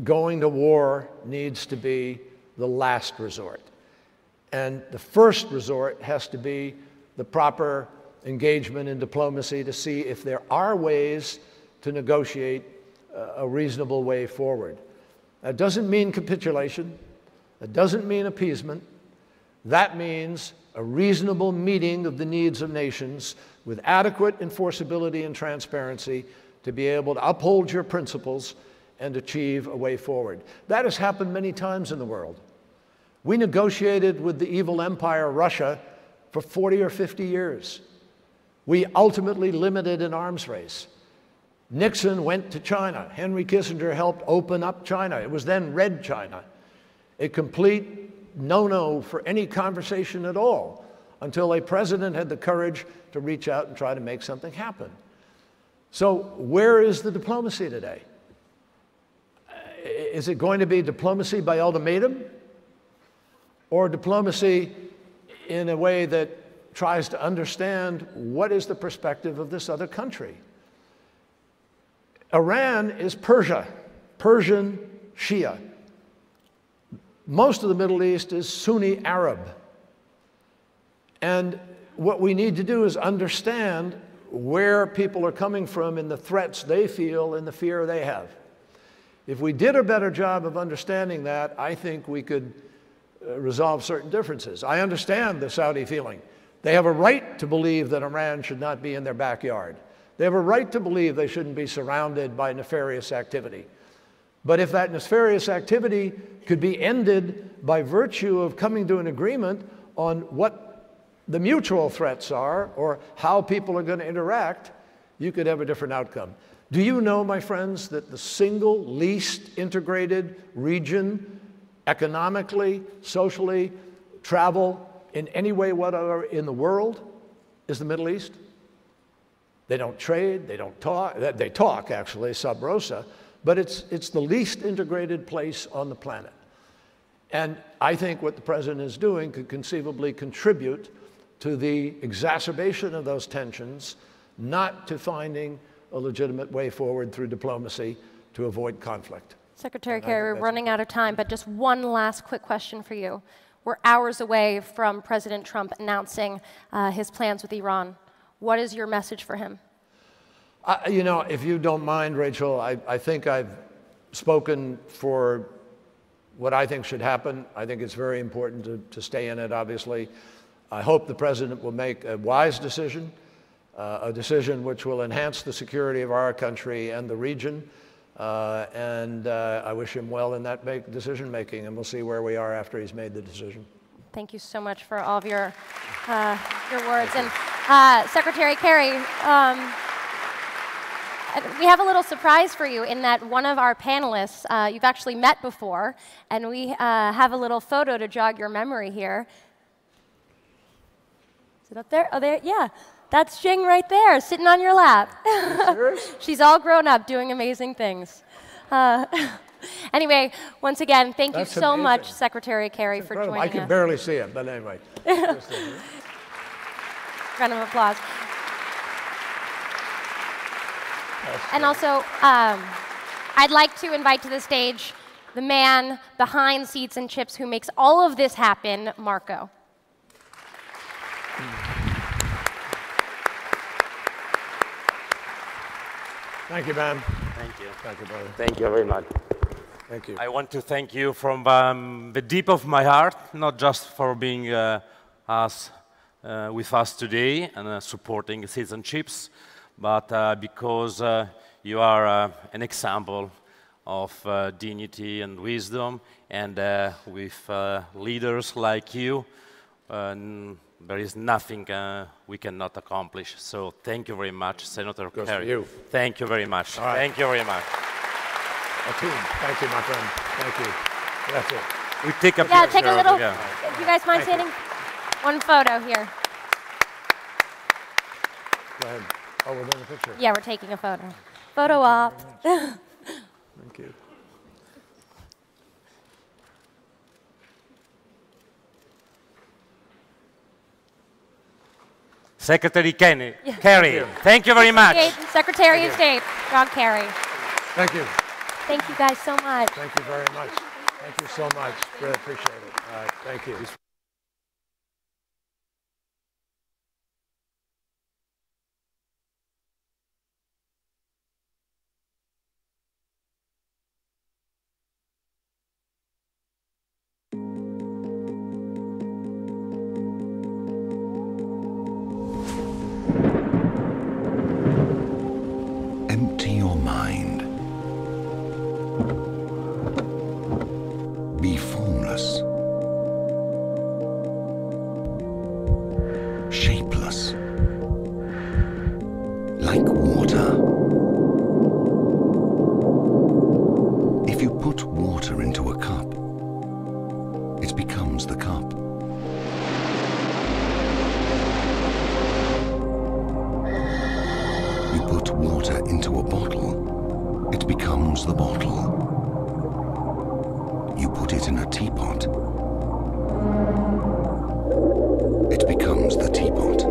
going to war needs to be the last resort. And the first resort has to be the proper engagement in diplomacy to see if there are ways to negotiate a reasonable way forward. That doesn't mean capitulation. That doesn't mean appeasement. That means a reasonable meeting of the needs of nations with adequate enforceability and transparency to be able to uphold your principles and achieve a way forward. That has happened many times in the world. We negotiated with the evil empire Russia for 40 or 50 years. We ultimately limited an arms race. Nixon went to China. Henry Kissinger helped open up China. It was then Red China. A complete no-no for any conversation at all until a president had the courage to reach out and try to make something happen. So where is the diplomacy today? Is it going to be diplomacy by ultimatum, or diplomacy in a way that tries to understand what is the perspective of this other country? Iran is Persia, Persian Shia. Most of the Middle East is Sunni Arab. And what we need to do is understand where people are coming from in the threats they feel and the fear they have. If we did a better job of understanding that, I think we could resolve certain differences. I understand the Saudi feeling. They have a right to believe that Iran should not be in their backyard. They have a right to believe they shouldn't be surrounded by nefarious activity. But if that nefarious activity could be ended by virtue of coming to an agreement on what the mutual threats are or how people are going to interact, you could have a different outcome. Do you know, my friends, that the single least integrated region economically, socially, travel, in any way whatever in the world is the Middle East? They don't trade, they don't talk, they talk actually, sub rosa, but it's the least integrated place on the planet. And I think what the president is doing could conceivably contribute to the exacerbation of those tensions, not to finding a legitimate way forward through diplomacy to avoid conflict. Secretary Kerry, we're running out of time, but just one last quick question for you. We're hours away from President Trump announcing his plans with Iran. What is your message for him? You know, if you don't mind, Rachel, I think I've spoken for what I think should happen. I think it's very important to stay in it, obviously. I hope the president will make a wise decision, a decision which will enhance the security of our country and the region. And I wish him well in that decision-making, and we'll see where we are after he's made the decision. Thank you so much for all of your words. And Secretary Kerry, We have a little surprise for you in that one of our panelists you've actually met before, and we have a little photo to jog your memory here. Is it up there? Oh, there, yeah. That's Jing right there, sitting on your lap. She's all grown up, doing amazing things. Anyway, once again, thank you so much, Secretary Kerry, for joining us. I can barely see it, but anyway. Round of applause. And also, I'd like to invite to the stage the man behind Seeds and Chips who makes all of this happen, Marco. Thank you, ma'am. Thank you. Thank you, brother. Thank you very much. Thank you. I want to thank you from the deep of my heart, not just for being with us today and supporting Seeds and Chips, but because you are an example of dignity and wisdom, and with leaders like you, there is nothing we cannot accomplish. So thank you very much, Senator Kerry. You. Thank you very much. Right. Thank you very much. Thank you, my friend. Thank you. That's it. We take a Yeah, picture. take a little. Yeah. If you guys mind standing? One photo here. Go ahead. Oh, we're doing a picture. Yeah, we're taking a photo. Photo op. Thank you. Secretary Kerry, thank you very much. Secretary of State, John Kerry. Thank you. Thank you guys so much. Thank you very much. Thank you so much. Really appreciate it. All right, thank you. Empty your mind. Be formless. Shapeless. Like water. If you put water into a cup, it becomes the cup. You put water into a bottle, it becomes the bottle. You put it in a teapot, it becomes the teapot.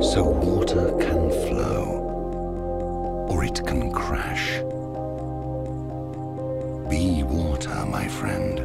So water can flow, or it can crash. Be water, my friend.